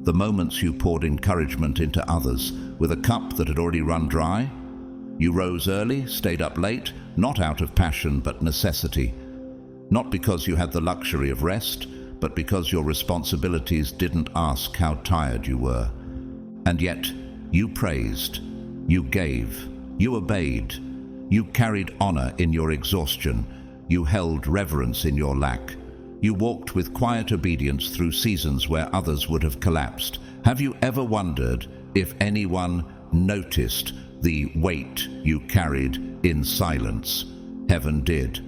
The moments you poured encouragement into others with a cup that had already run dry? You rose early, stayed up late, not out of passion but necessity. Not because you had the luxury of rest, but because your responsibilities didn't ask how tired you were. And yet, you praised, you gave, you obeyed, you carried honor in your exhaustion, you held reverence in your lack. You walked with quiet obedience through seasons where others would have collapsed. Have you ever wondered if anyone noticed the weight you carried in silence? Heaven did.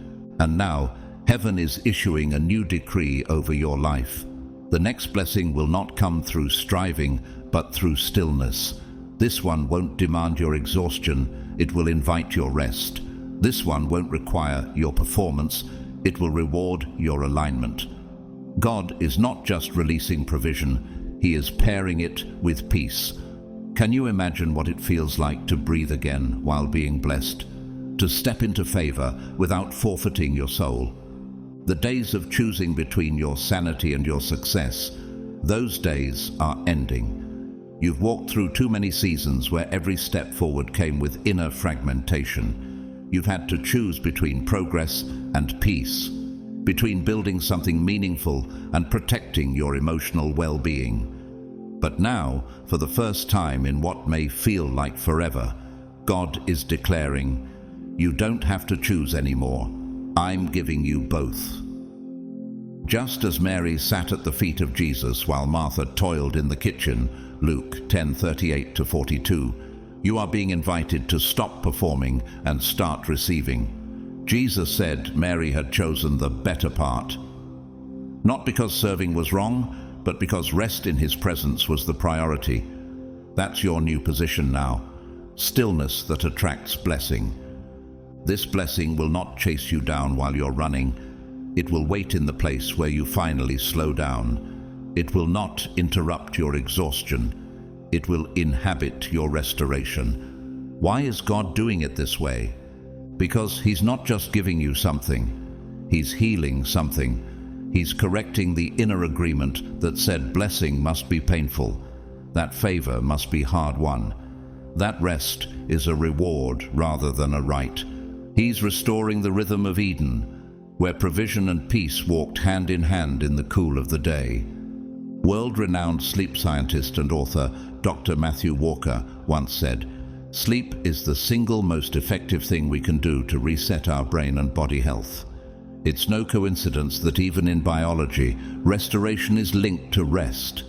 And now, heaven is issuing a new decree over your life. The next blessing will not come through striving, but through stillness. This one won't demand your exhaustion, it will invite your rest. This one won't require your performance, it will reward your alignment. God is not just releasing provision, He is pairing it with peace. Can you imagine what it feels like to breathe again while being blessed? To step into favor without forfeiting your soul? The days of choosing between your sanity and your success, those days are ending. You've walked through too many seasons where every step forward came with inner fragmentation. You've had to choose between progress and peace, between building something meaningful and protecting your emotional well-being. But now, for the first time in what may feel like forever, God is declaring, you don't have to choose anymore. I'm giving you both. Just as Mary sat at the feet of Jesus while Martha toiled in the kitchen, Luke 10:38-42, you are being invited to stop performing and start receiving. Jesus said Mary had chosen the better part. Not because serving was wrong, but because rest in His presence was the priority. That's your new position now. Stillness that attracts blessing. This blessing will not chase you down while you're running. It will wait in the place where you finally slow down. It will not interrupt your exhaustion. It will inhabit your restoration. Why is God doing it this way? Because He's not just giving you something. He's healing something. He's correcting the inner agreement that said blessing must be painful. That favor must be hard-won. That rest is a reward rather than a right. He's restoring the rhythm of Eden, where provision and peace walked hand in hand in the cool of the day. World-renowned sleep scientist and author Dr. Matthew Walker once said, "Sleep is the single most effective thing we can do to reset our brain and body health." It's no coincidence that even in biology, restoration is linked to rest.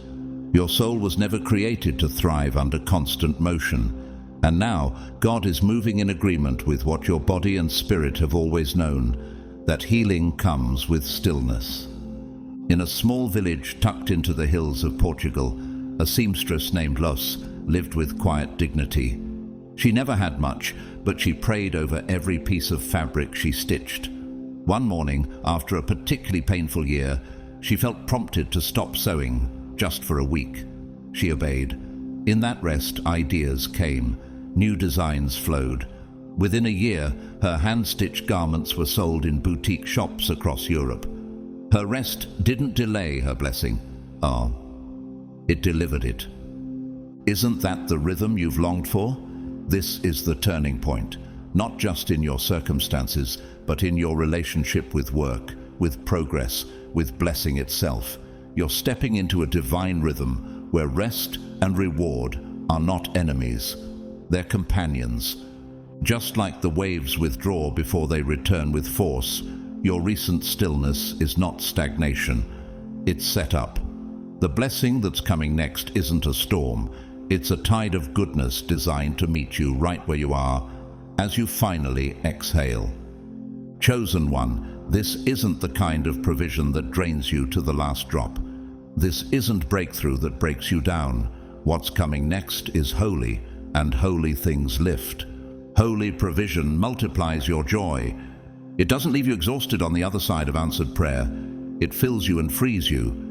Your soul was never created to thrive under constant motion. And now, God is moving in agreement with what your body and spirit have always known, that healing comes with stillness. In a small village tucked into the hills of Portugal, a seamstress named Los lived with quiet dignity. She never had much, but she prayed over every piece of fabric she stitched. One morning, after a particularly painful year, she felt prompted to stop sewing, just for a week. She obeyed. In that rest, ideas came. New designs flowed. Within a year, her hand-stitched garments were sold in boutique shops across Europe. Her rest didn't delay her blessing. It delivered it. Isn't that the rhythm you've longed for? This is the turning point, not just in your circumstances, but in your relationship with work, with progress, with blessing itself. You're stepping into a divine rhythm where rest and reward are not enemies. They're companions. Just like the waves withdraw before they return with force, your recent stillness is not stagnation. It's set up. The blessing that's coming next isn't a storm. It's a tide of goodness designed to meet you right where you are as you finally exhale. Chosen one, this isn't the kind of provision that drains you to the last drop. This isn't breakthrough that breaks you down. What's coming next is holy, and holy things lift. Holy provision multiplies your joy. It doesn't leave you exhausted on the other side of answered prayer. It fills you and frees you.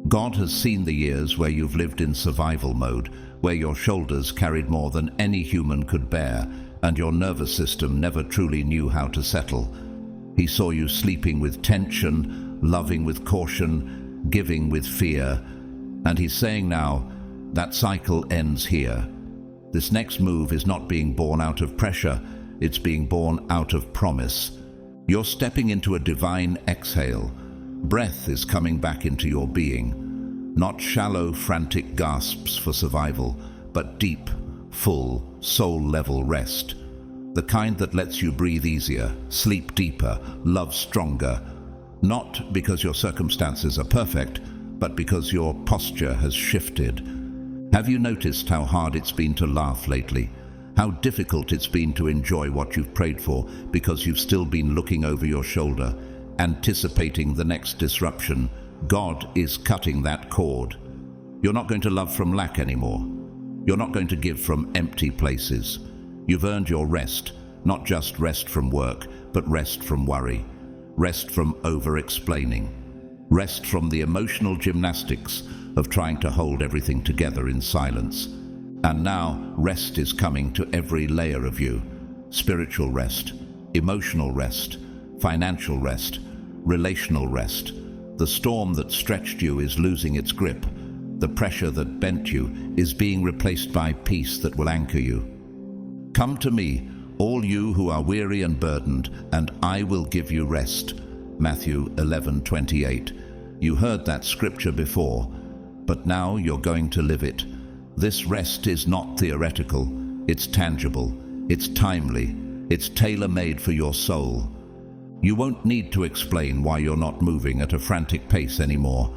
God has seen the years where you've lived in survival mode, where your shoulders carried more than any human could bear, and your nervous system never truly knew how to settle. He saw you sleeping with tension, loving with caution, giving with fear, and He's saying now, that cycle ends here. This next move is not being born out of pressure, it's being born out of promise. You're stepping into a divine exhale. Breath is coming back into your being. Not shallow, frantic gasps for survival, but deep, full, soul-level rest. The kind that lets you breathe easier, sleep deeper, love stronger. Not because your circumstances are perfect, but because your posture has shifted. Have you noticed how hard it's been to laugh lately? How difficult it's been to enjoy what you've prayed for because you've still been looking over your shoulder, anticipating the next disruption? God is cutting that cord. You're not going to love from lack anymore. You're not going to give from empty places. You've earned your rest, not just rest from work, but rest from worry, rest from over-explaining, rest from the emotional gymnastics of trying to hold everything together in silence. And now rest is coming to every layer of you. Spiritual rest, emotional rest, financial rest, relational rest. The storm that stretched you is losing its grip. The pressure that bent you is being replaced by peace that will anchor you. Come to me, all you who are weary and burdened, and I will give you rest. Matthew 11:28. You heard that scripture before, but now you're going to live it. This rest is not theoretical, it's tangible, it's timely, it's tailor-made for your soul. You won't need to explain why you're not moving at a frantic pace anymore.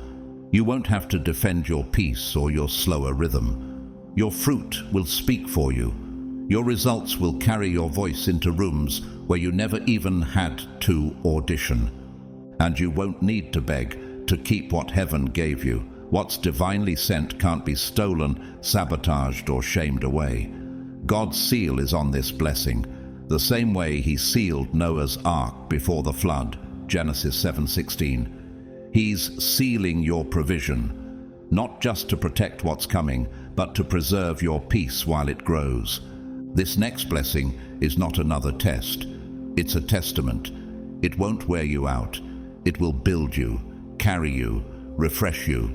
You won't have to defend your peace or your slower rhythm. Your fruit will speak for you. Your results will carry your voice into rooms where you never even had to audition. And you won't need to beg to keep what heaven gave you. What's divinely sent can't be stolen, sabotaged, or shamed away. God's seal is on this blessing, the same way He sealed Noah's ark before the flood. Genesis 7:16. He's sealing your provision, not just to protect what's coming, but to preserve your peace while it grows. This next blessing is not another test. It's a testament. It won't wear you out. It will build you, carry you, refresh you.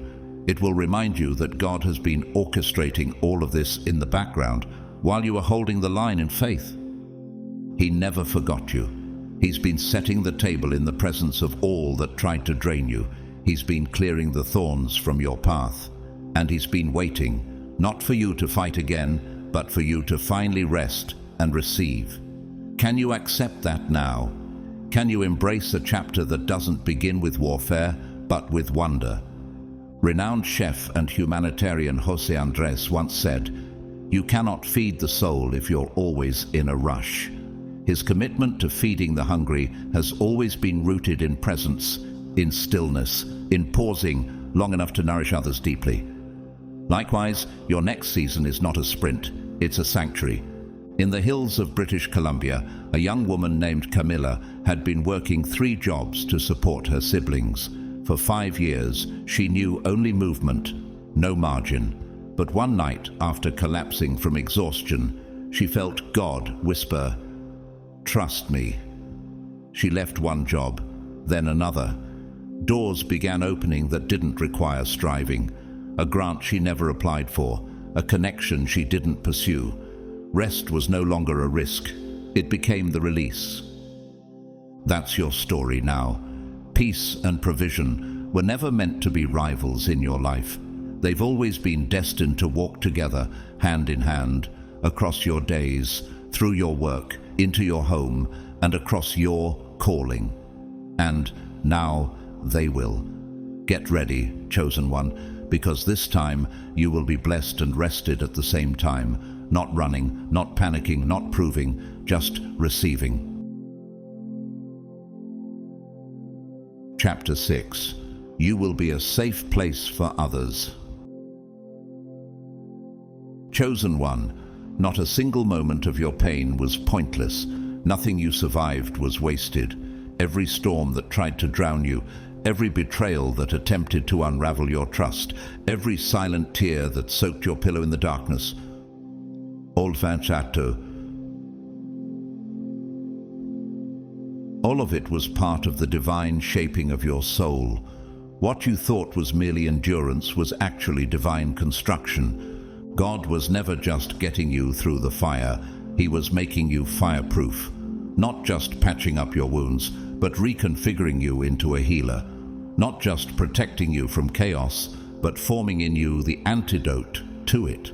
It will remind you that God has been orchestrating all of this in the background while you are holding the line in faith. He never forgot you. He's been setting the table in the presence of all that tried to drain you. He's been clearing the thorns from your path. And he's been waiting, not for you to fight again, but for you to finally rest and receive. Can you accept that now? Can you embrace a chapter that doesn't begin with warfare, but with wonder? Renowned chef and humanitarian José Andrés once said, "You cannot feed the soul if you're always in a rush." His commitment to feeding the hungry has always been rooted in presence, in stillness, in pausing long enough to nourish others deeply. Likewise, your next season is not a sprint, it's a sanctuary. In the hills of British Columbia, a young woman named Camilla had been working 3 jobs to support her siblings. For 5 years, she knew only movement, no margin. But one night, after collapsing from exhaustion, she felt God whisper, "Trust me." She left one job, then another. Doors began opening that didn't require striving. A grant she never applied for, a connection she didn't pursue. Rest was no longer a risk. It became the release. That's your story now. Peace and provision were never meant to be rivals in your life. They've always been destined to walk together, hand in hand, across your days, through your work, into your home, and across your calling. And now they will. Get ready, chosen one, because this time you will be blessed and rested at the same time, not running, not panicking, not proving, just receiving. Chapter 6. You will be a safe place for others. Chosen one, not a single moment of your pain was pointless. Nothing you survived was wasted. Every storm that tried to drown you, every betrayal that attempted to unravel your trust, every silent tear that soaked your pillow in the darkness, all of it was part of the divine shaping of your soul. What you thought was merely endurance was actually divine construction. God was never just getting you through the fire, He was making you fireproof. Not just patching up your wounds, but reconfiguring you into a healer. Not just protecting you from chaos, but forming in you the antidote to it.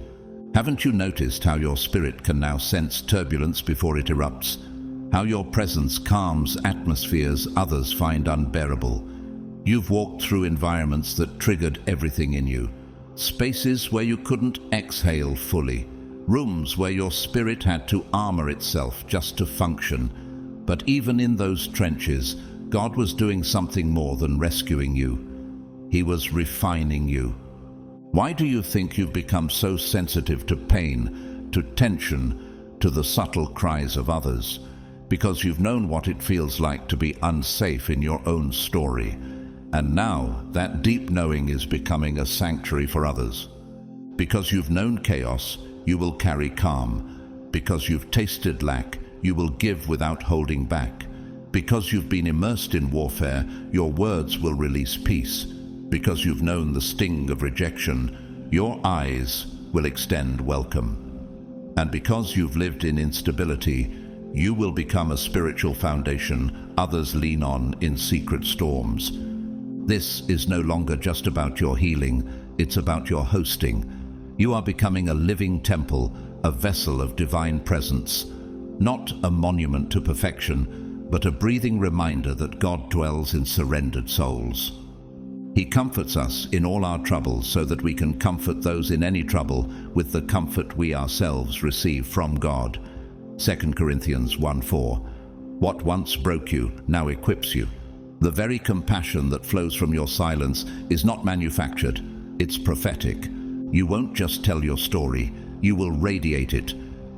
Haven't you noticed how your spirit can now sense turbulence before it erupts? How your presence calms atmospheres others find unbearable? You've walked through environments that triggered everything in you. Spaces where you couldn't exhale fully. Rooms where your spirit had to armor itself just to function. But even in those trenches, God was doing something more than rescuing you. He was refining you. Why do you think you've become so sensitive to pain, to tension, to the subtle cries of others? Because you've known what it feels like to be unsafe in your own story. And now that deep knowing is becoming a sanctuary for others. Because you've known chaos, you will carry calm. Because you've tasted lack, you will give without holding back. Because you've been immersed in warfare, your words will release peace. Because you've known the sting of rejection, your eyes will extend welcome. And because you've lived in instability, you will become a spiritual foundation others lean on in secret storms. This is no longer just about your healing, it's about your hosting. You are becoming a living temple, a vessel of divine presence. Not a monument to perfection, but a breathing reminder that God dwells in surrendered souls. He comforts us in all our troubles so that we can comfort those in any trouble with the comfort we ourselves receive from God. 2 Corinthians 1:4. What once broke you now equips you. The very compassion that flows from your silence is not manufactured, it's prophetic. You won't just tell your story, you will radiate it.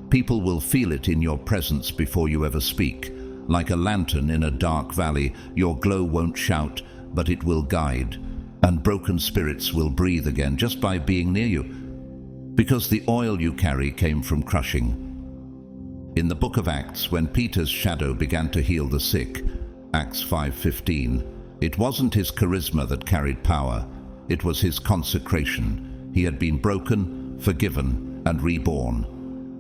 People will feel it in your presence before you ever speak. Like a lantern in a dark valley, your glow won't shout, but it will guide. And broken spirits will breathe again just by being near you, because the oil you carry came from crushing. In the book of Acts, when Peter's shadow began to heal the sick, Acts 5:15, it wasn't his charisma that carried power, it was his consecration. He had been broken, forgiven, and reborn.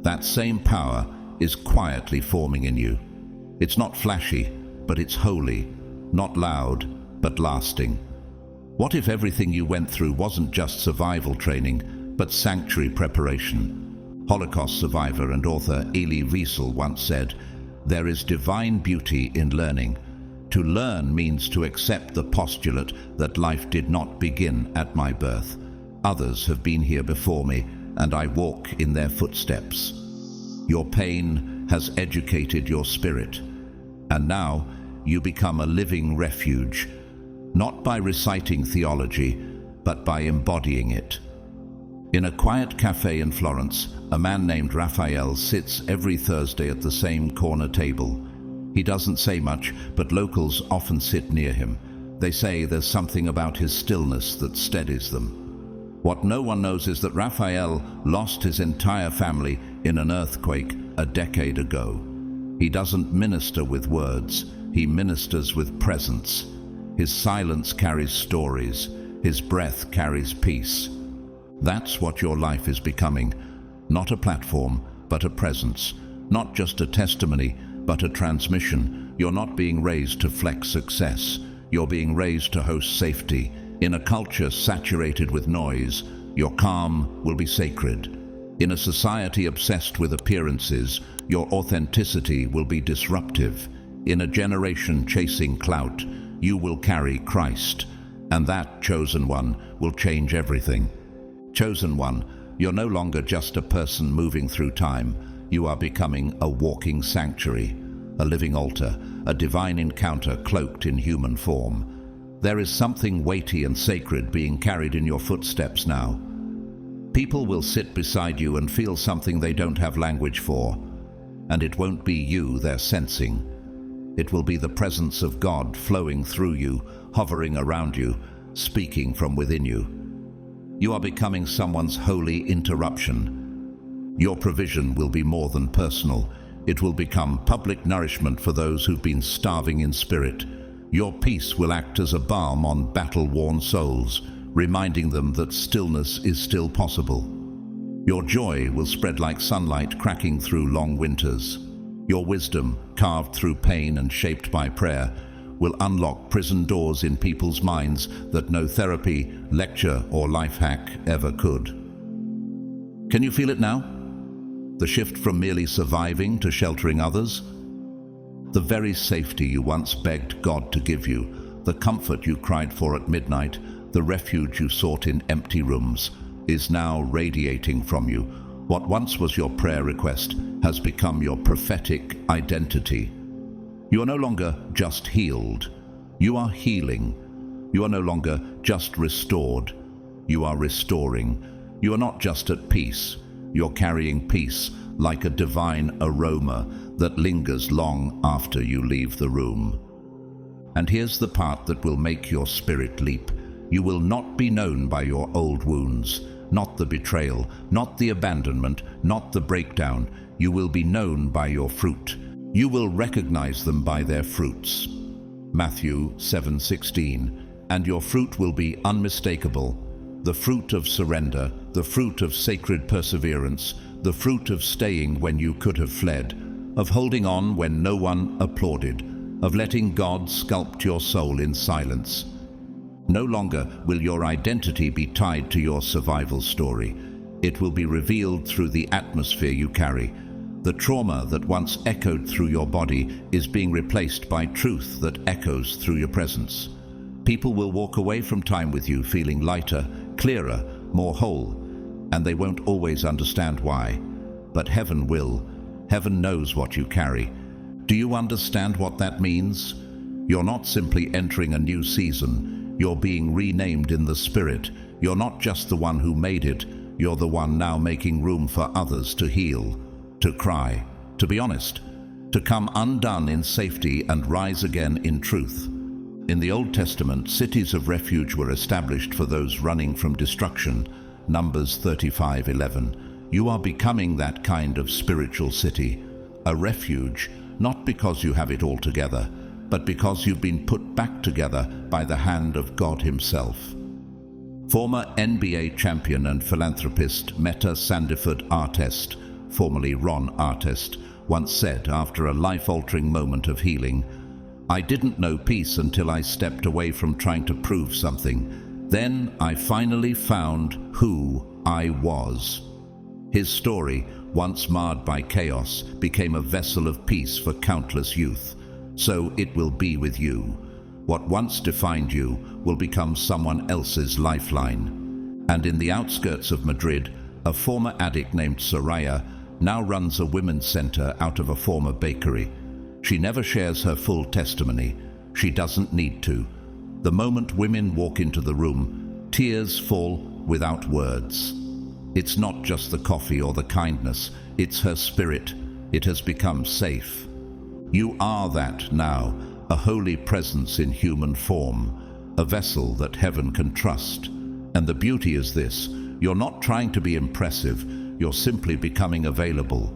That same power is quietly forming in you. It's not flashy, but it's holy, not loud, but lasting. What if everything you went through wasn't just survival training, but sanctuary preparation? Holocaust survivor and author Elie Wiesel once said, "There is divine beauty in learning. To learn means to accept the postulate that life did not begin at my birth. Others have been here before me, and I walk in their footsteps." Your pain has educated your spirit, and now you become a living refuge, not by reciting theology, but by embodying it. In a quiet cafe in Florence, a man named Raphael sits every Thursday at the same corner table. He doesn't say much, but locals often sit near him. They say there's something about his stillness that steadies them. What no one knows is that Raphael lost his entire family in an earthquake a decade ago. He doesn't minister with words, he ministers with presence. His silence carries stories, his breath carries peace. That's what your life is becoming. Not a platform, but a presence. Not just a testimony, but a transmission. You're not being raised to flex success. You're being raised to host safety. In a culture saturated with noise, your calm will be sacred. In a society obsessed with appearances, your authenticity will be disruptive. In a generation chasing clout, you will carry Christ, and that chosen one will change everything. Chosen one, you're no longer just a person moving through time. You are becoming a walking sanctuary, a living altar, a divine encounter cloaked in human form. There is something weighty and sacred being carried in your footsteps now. People will sit beside you and feel something they don't have language for, and it won't be you they're sensing. It will be the presence of God flowing through you, hovering around you, speaking from within you. You are becoming someone's holy interruption. Your provision will be more than personal. It will become public nourishment for those who've been starving in spirit. Your peace will act as a balm on battle-worn souls, reminding them that stillness is still possible. Your joy will spread like sunlight cracking through long winters. Your wisdom, carved through pain and shaped by prayer, will unlock prison doors in people's minds that no therapy, lecture, or life hack ever could. Can you feel it now? The shift from merely surviving to sheltering others? The very safety you once begged God to give you, the comfort you cried for at midnight, the refuge you sought in empty rooms, is now radiating from you. What once was your prayer request has become your prophetic identity. You are no longer just healed. You are healing. You are no longer just restored. You are restoring. You are not just at peace. You're carrying peace like a divine aroma that lingers long after you leave the room. And here's the part that will make your spirit leap. You will not be known by your old wounds, not the betrayal, not the abandonment, not the breakdown. You will be known by your fruit. You will recognize them by their fruits. Matthew 7:16. And your fruit will be unmistakable. The fruit of surrender, the fruit of sacred perseverance, the fruit of staying when you could have fled, of holding on when no one applauded, of letting God sculpt your soul in silence. No longer will your identity be tied to your survival story. It will be revealed through the atmosphere you carry. The trauma that once echoed through your body is being replaced by truth that echoes through your presence. People will walk away from time with you feeling lighter, clearer, more whole, and they won't always understand why. But heaven will. Heaven knows what you carry. Do you understand what that means? You're not simply entering a new season. You're being renamed in the Spirit. You're not just the one who made it. You're the one now making room for others to heal, to cry, to be honest, to come undone in safety and rise again in truth. In the Old Testament, cities of refuge were established for those running from destruction. Numbers 35:11. You are becoming that kind of spiritual city, a refuge, not because you have it all together, but because you've been put back together by the hand of God Himself. Former NBA champion and philanthropist Meta Sandiford Artest, formerly Ron Artest, once said after a life-altering moment of healing, "I didn't know peace until I stepped away from trying to prove something. Then I finally found who I was." His story, once marred by chaos, became a vessel of peace for countless youth. So it will be with you. What once defined you will become someone else's lifeline. And in the outskirts of Madrid, a former addict named Soraya now runs a women's center out of a former bakery. She never shares her full testimony. She doesn't need to. The moment women walk into the room, tears fall without words. It's not just the coffee or the kindness, it's her spirit. It has become safe. You are that now, a holy presence in human form, a vessel that heaven can trust. And the beauty is this, you're not trying to be impressive, you're simply becoming available.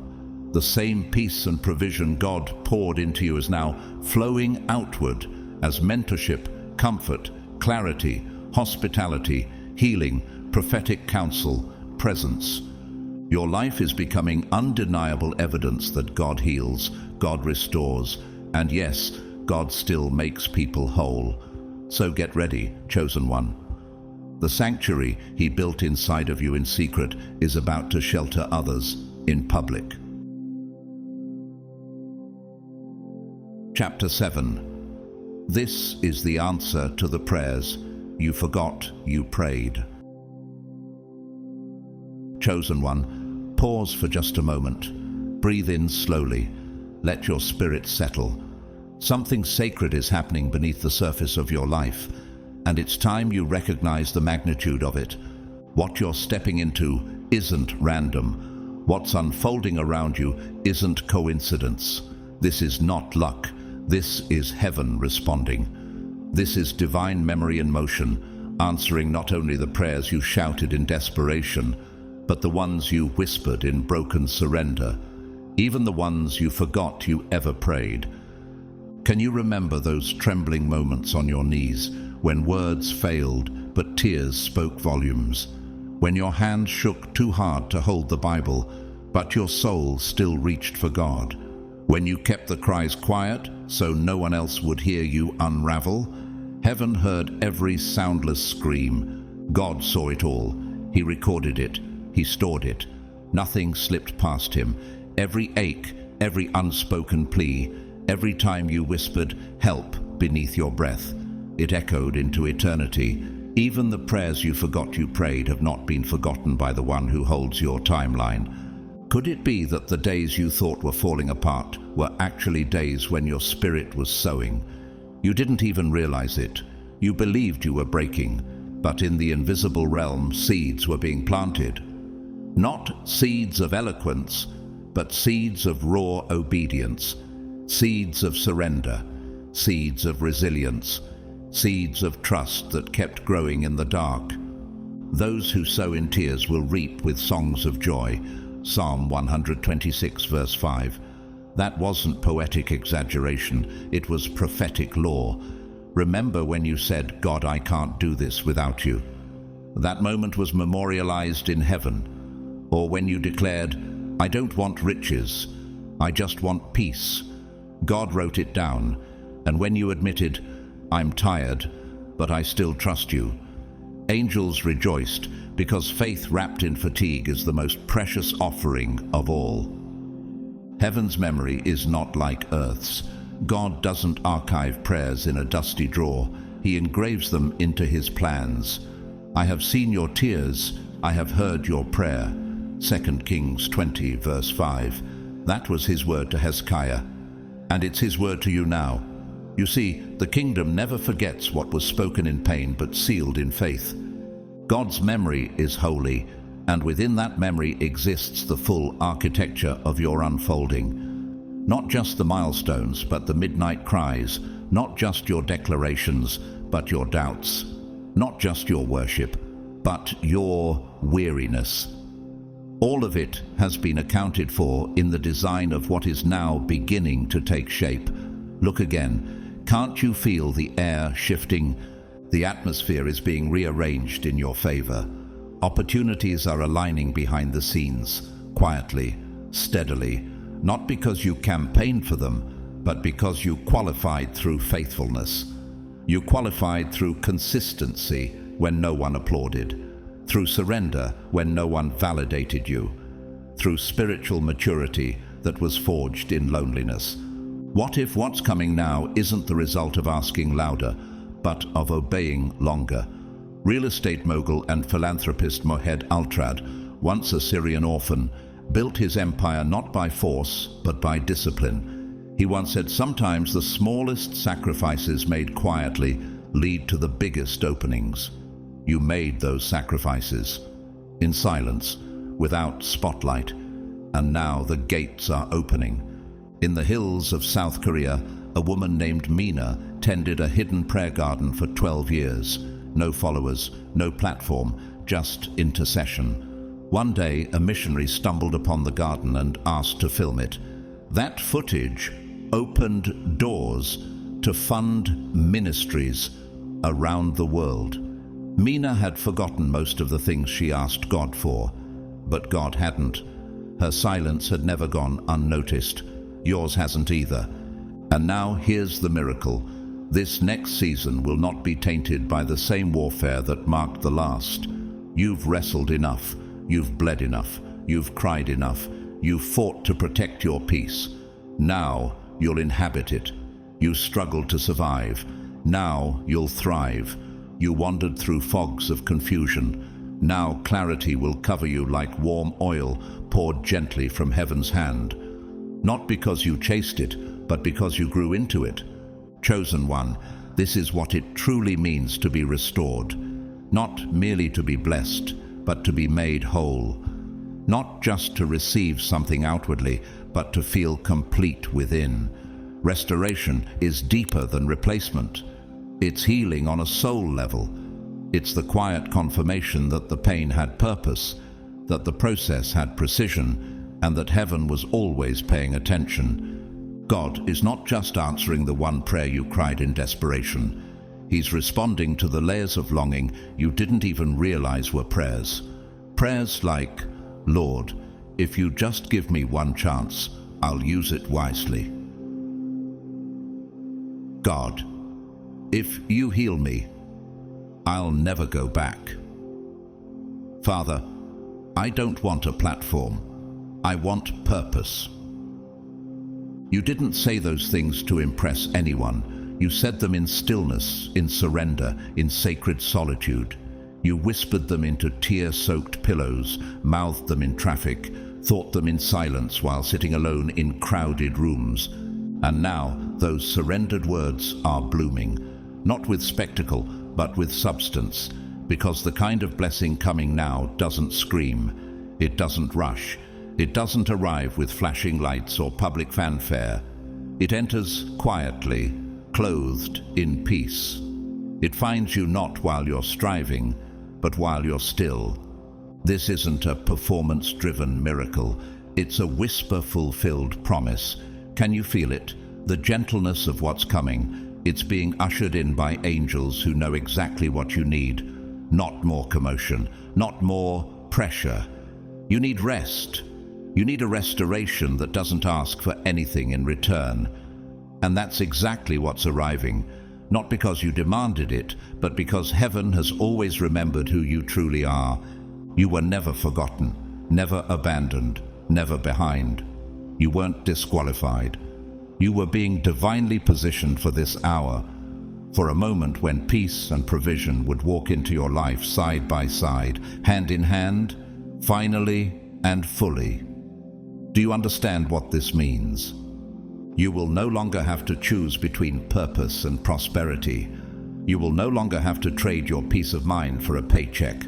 The same peace and provision God poured into you is now flowing outward as mentorship, comfort, clarity, hospitality, healing, prophetic counsel, presence. Your life is becoming undeniable evidence that God heals, God restores, and yes, God still makes people whole. So get ready, chosen one. The sanctuary He built inside of you in secret is about to shelter others in public. Chapter 7. This is the answer to the prayers you forgot you prayed. Chosen one, pause for just a moment. Breathe in slowly. Let your spirit settle. Something sacred is happening beneath the surface of your life, and it's time you recognize the magnitude of it. What you're stepping into isn't random. What's unfolding around you isn't coincidence. This is not luck. This is heaven responding. This is divine memory in motion, answering not only the prayers you shouted in desperation, but the ones you whispered in broken surrender, even the ones you forgot you ever prayed. Can you remember those trembling moments on your knees when words failed but tears spoke volumes? When your hands shook too hard to hold the Bible, but your soul still reached for God? When you kept the cries quiet so no one else would hear you unravel? Heaven heard every soundless scream. God saw it all. He recorded it. He stored it. Nothing slipped past Him. Every ache, every unspoken plea, every time you whispered, "Help," beneath your breath, it echoed into eternity. Even the prayers you forgot you prayed have not been forgotten by the one who holds your timeline. Could it be that the days you thought were falling apart were actually days when your spirit was sowing? You didn't even realize it. You believed you were breaking, but in the invisible realm, seeds were being planted. Not seeds of eloquence, but seeds of raw obedience, seeds of surrender, seeds of resilience, seeds of trust that kept growing in the dark. Those who sow in tears will reap with songs of joy. Psalm 126 verse 5. That wasn't poetic exaggeration, it was prophetic law. Remember when you said, "God, I can't do this without you." That moment was memorialized in heaven. Or when you declared, "I don't want riches, I just want peace." God wrote it down. And when you admitted, "I'm tired, but I still trust you," angels rejoiced, because faith wrapped in fatigue is the most precious offering of all. Heaven's memory is not like earth's. God doesn't archive prayers in a dusty drawer. He engraves them into His plans. "I have seen your tears, I have heard your prayer." 2 Kings 20 verse 5. That was His word to Hezekiah. And it's His word to you now. You see, the kingdom never forgets what was spoken in pain but sealed in faith. God's memory is holy, and within that memory exists the full architecture of your unfolding. Not just the milestones, but the midnight cries. Not just your declarations, but your doubts. Not just your worship, but your weariness. All of it has been accounted for in the design of what is now beginning to take shape. Look again. Can't you feel the air shifting? The atmosphere is being rearranged in your favor. Opportunities are aligning behind the scenes, quietly, steadily, not because you campaigned for them, but because you qualified through faithfulness. You qualified through consistency when no one applauded, through surrender when no one validated you, through spiritual maturity that was forged in loneliness. What if what's coming now isn't the result of asking louder, but of obeying longer? Real estate mogul and philanthropist Mohed Altrad, once a Syrian orphan, built his empire not by force, but by discipline. He once said, sometimes the smallest sacrifices made quietly lead to the biggest openings. You made those sacrifices in silence, without spotlight, and now the gates are opening. In the hills of South Korea, a woman named Mina tended a hidden prayer garden for 12 years. No followers, no platform, just intercession. One day, a missionary stumbled upon the garden and asked to film it. That footage opened doors to fund ministries around the world. Mina had forgotten most of the things she asked God for, but God hadn't. Her silence had never gone unnoticed. Yours hasn't either. And now here's the miracle. This next season will not be tainted by the same warfare that marked the last. You've wrestled enough. You've bled enough. You've cried enough. You've fought to protect your peace. Now you'll inhabit it. You struggled to survive. Now you'll thrive. You wandered through fogs of confusion. Now clarity will cover you like warm oil poured gently from heaven's hand. Not because you chased it, but because you grew into it. Chosen one, this is what it truly means to be restored. Not merely to be blessed, but to be made whole. Not just to receive something outwardly, but to feel complete within. Restoration is deeper than replacement. It's healing on a soul level. It's the quiet confirmation that the pain had purpose, that the process had precision, and that heaven was always paying attention. God is not just answering the one prayer you cried in desperation. He's responding to the layers of longing you didn't even realize were prayers. Prayers like, Lord, if you just give me one chance, I'll use it wisely. God, if you heal me, I'll never go back. Father, I don't want a platform. I want purpose. You didn't say those things to impress anyone. You said them in stillness, in surrender, in sacred solitude. You whispered them into tear-soaked pillows, mouthed them in traffic, thought them in silence while sitting alone in crowded rooms. And now those surrendered words are blooming, not with spectacle, but with substance, because the kind of blessing coming now doesn't scream, it doesn't rush, it doesn't arrive with flashing lights or public fanfare. It enters quietly, clothed in peace. It finds you not while you're striving, but while you're still. This isn't a performance-driven miracle, it's a whisper-fulfilled promise. Can you feel it? The gentleness of what's coming. It's being ushered in by angels who know exactly what you need. Not more commotion, not more pressure. You need rest. You need a restoration that doesn't ask for anything in return. And that's exactly what's arriving. Not because you demanded it, but because heaven has always remembered who you truly are. You were never forgotten, never abandoned, never behind. You weren't disqualified. You were being divinely positioned for this hour, for a moment when peace and provision would walk into your life side by side, hand in hand, finally and fully. Do you understand what this means? You will no longer have to choose between purpose and prosperity. You will no longer have to trade your peace of mind for a paycheck.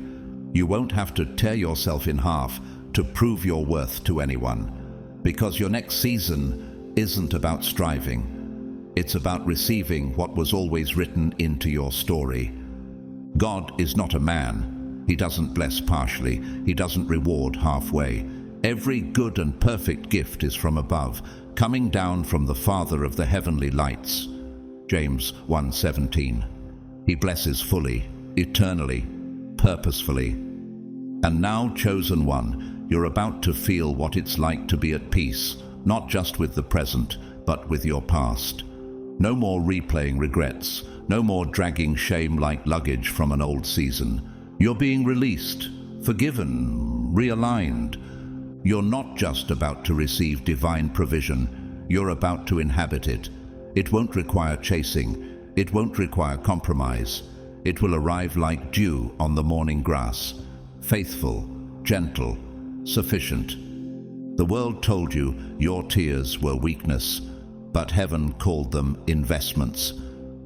You won't have to tear yourself in half to prove your worth to anyone, because your next season isn't about striving. It's about receiving what was always written into your story. God is not a man. He doesn't bless partially. He doesn't reward halfway. Every good and perfect gift is from above, coming down from the Father of the heavenly lights. James 1:17. He blesses fully, eternally, purposefully. And now, chosen one, you're about to feel what it's like to be at peace, not just with the present, but with your past. No more replaying regrets, no more dragging shame like luggage from an old season. You're being released, forgiven, realigned. You're not just about to receive divine provision, you're about to inhabit it. It won't require chasing, it won't require compromise. It will arrive like dew on the morning grass, faithful, gentle, sufficient. The world told you your tears were weakness, but heaven called them investments.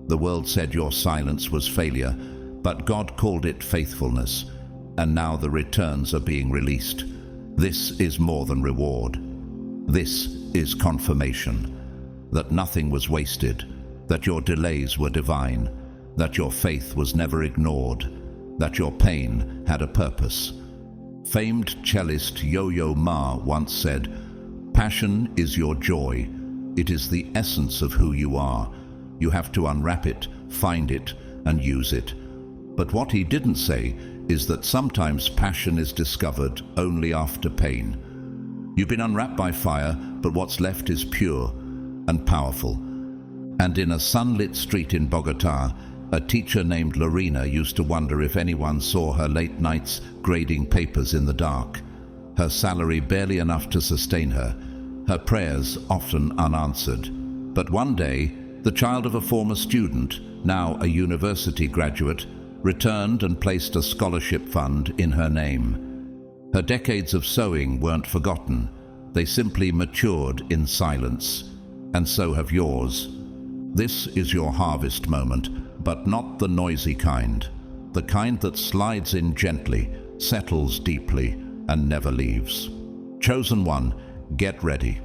The world said your silence was failure, but God called it faithfulness, and now the returns are being released. This is more than reward. This is confirmation that nothing was wasted, that your delays were divine, that your faith was never ignored, that your pain had a purpose. Famed cellist Yo-Yo Ma once said, "Passion is your joy. It is the essence of who you are. You have to unwrap it, find it, and use it." But what he didn't say is that sometimes passion is discovered only after pain. You've been unwrapped by fire, but what's left is pure and powerful. And in a sunlit street in Bogota, a teacher named Lorena used to wonder if anyone saw her late nights grading papers in the dark. Her salary barely enough to sustain her, her prayers often unanswered. But one day, the child of a former student, now a university graduate, returned and placed a scholarship fund in her name. Her decades of sowing weren't forgotten. They simply matured in silence. And so have yours. This is your harvest moment, but not the noisy kind. The kind that slides in gently, settles deeply, and never leaves. Chosen one, get ready.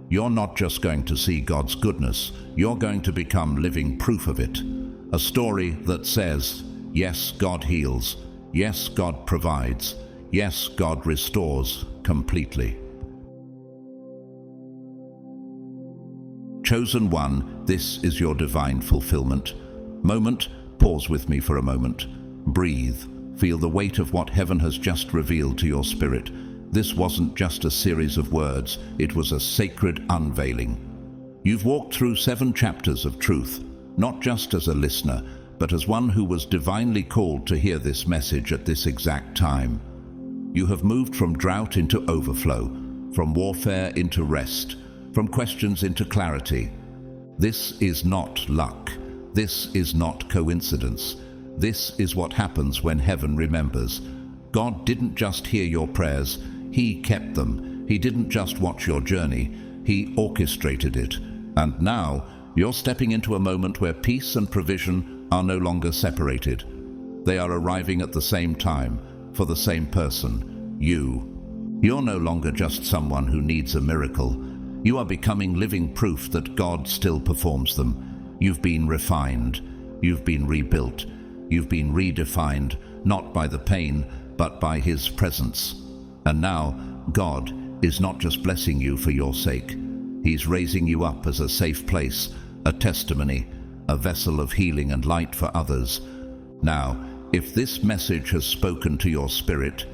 You're not just going to see God's goodness, you're going to become living proof of it. A story that says, yes, God heals. Yes, God provides. Yes, God restores completely. Chosen one, this is your divine fulfillment. Moment, pause with me for a moment. Breathe. Feel the weight of what heaven has just revealed to your spirit. This wasn't just a series of words, it was a sacred unveiling. You've walked through 7 chapters of truth, not just as a listener, but as one who was divinely called to hear this message at this exact time. You have moved from drought into overflow, from warfare into rest, from questions into clarity. This is not luck. This is not coincidence. This is what happens when heaven remembers. God didn't just hear your prayers, He kept them. He didn't just watch your journey, He orchestrated it. And now, you're stepping into a moment where peace and provision are no longer separated. They are arriving at the same time, for the same person, you. You're no longer just someone who needs a miracle. You are becoming living proof that God still performs them. You've been refined. You've been rebuilt. You've been redefined, not by the pain, but by His presence. And now, God is not just blessing you for your sake. He's raising you up as a safe place, a testimony, a vessel of healing and light for others. Now, if this message has spoken to your spirit,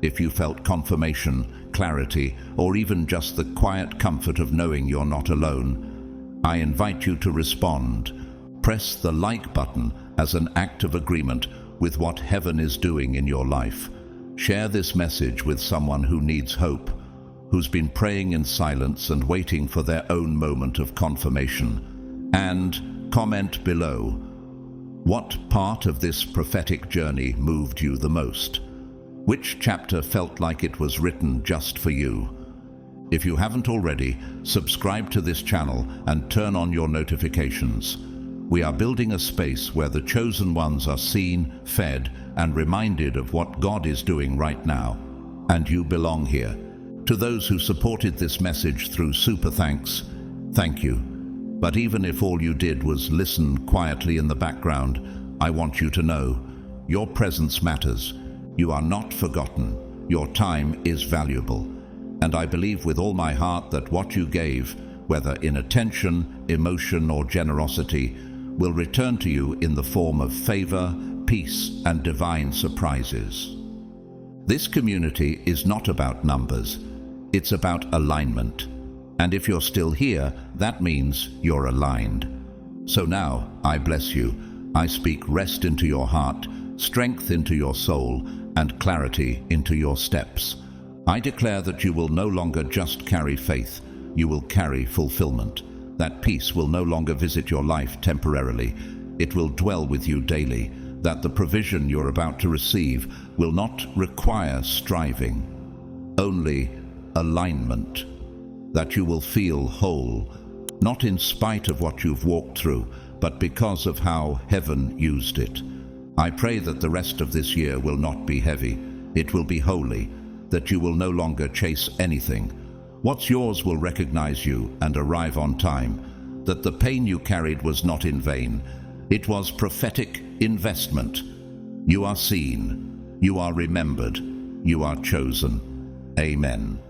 if you felt confirmation, clarity, or even just the quiet comfort of knowing you're not alone, I invite you to respond. Press the like button as an act of agreement with what heaven is doing in your life. Share this message with someone who needs hope, who's been praying in silence and waiting for their own moment of confirmation. And comment below. What part of this prophetic journey moved you the most? Which chapter felt like it was written just for you? If you haven't already, subscribe to this channel and turn on your notifications. We are building a space where the chosen ones are seen, fed, and reminded of what God is doing right now. And you belong here. To those who supported this message through super thanks, Thank you. But even if all you did was listen quietly in the background, I want you to know your presence matters. You are not forgotten. Your time is valuable. And I believe with all my heart that what you gave, whether in attention, emotion, or generosity, will return to you in the form of favor, peace, and divine surprises. This community is not about numbers. It's about alignment. And if you're still here, that means you're aligned. So now, I bless you. I speak rest into your heart, strength into your soul, and clarity into your steps. I declare that you will no longer just carry faith, you will carry fulfillment. That peace will no longer visit your life temporarily. It will dwell with you daily. That the provision you're about to receive will not require striving, only alignment. That you will feel whole, not in spite of what you've walked through, but because of how heaven used it. I pray that the rest of this year will not be heavy. It will be holy, that you will no longer chase anything. What's yours will recognize you and arrive on time, that the pain you carried was not in vain. It was prophetic investment. You are seen, you are remembered, you are chosen. Amen.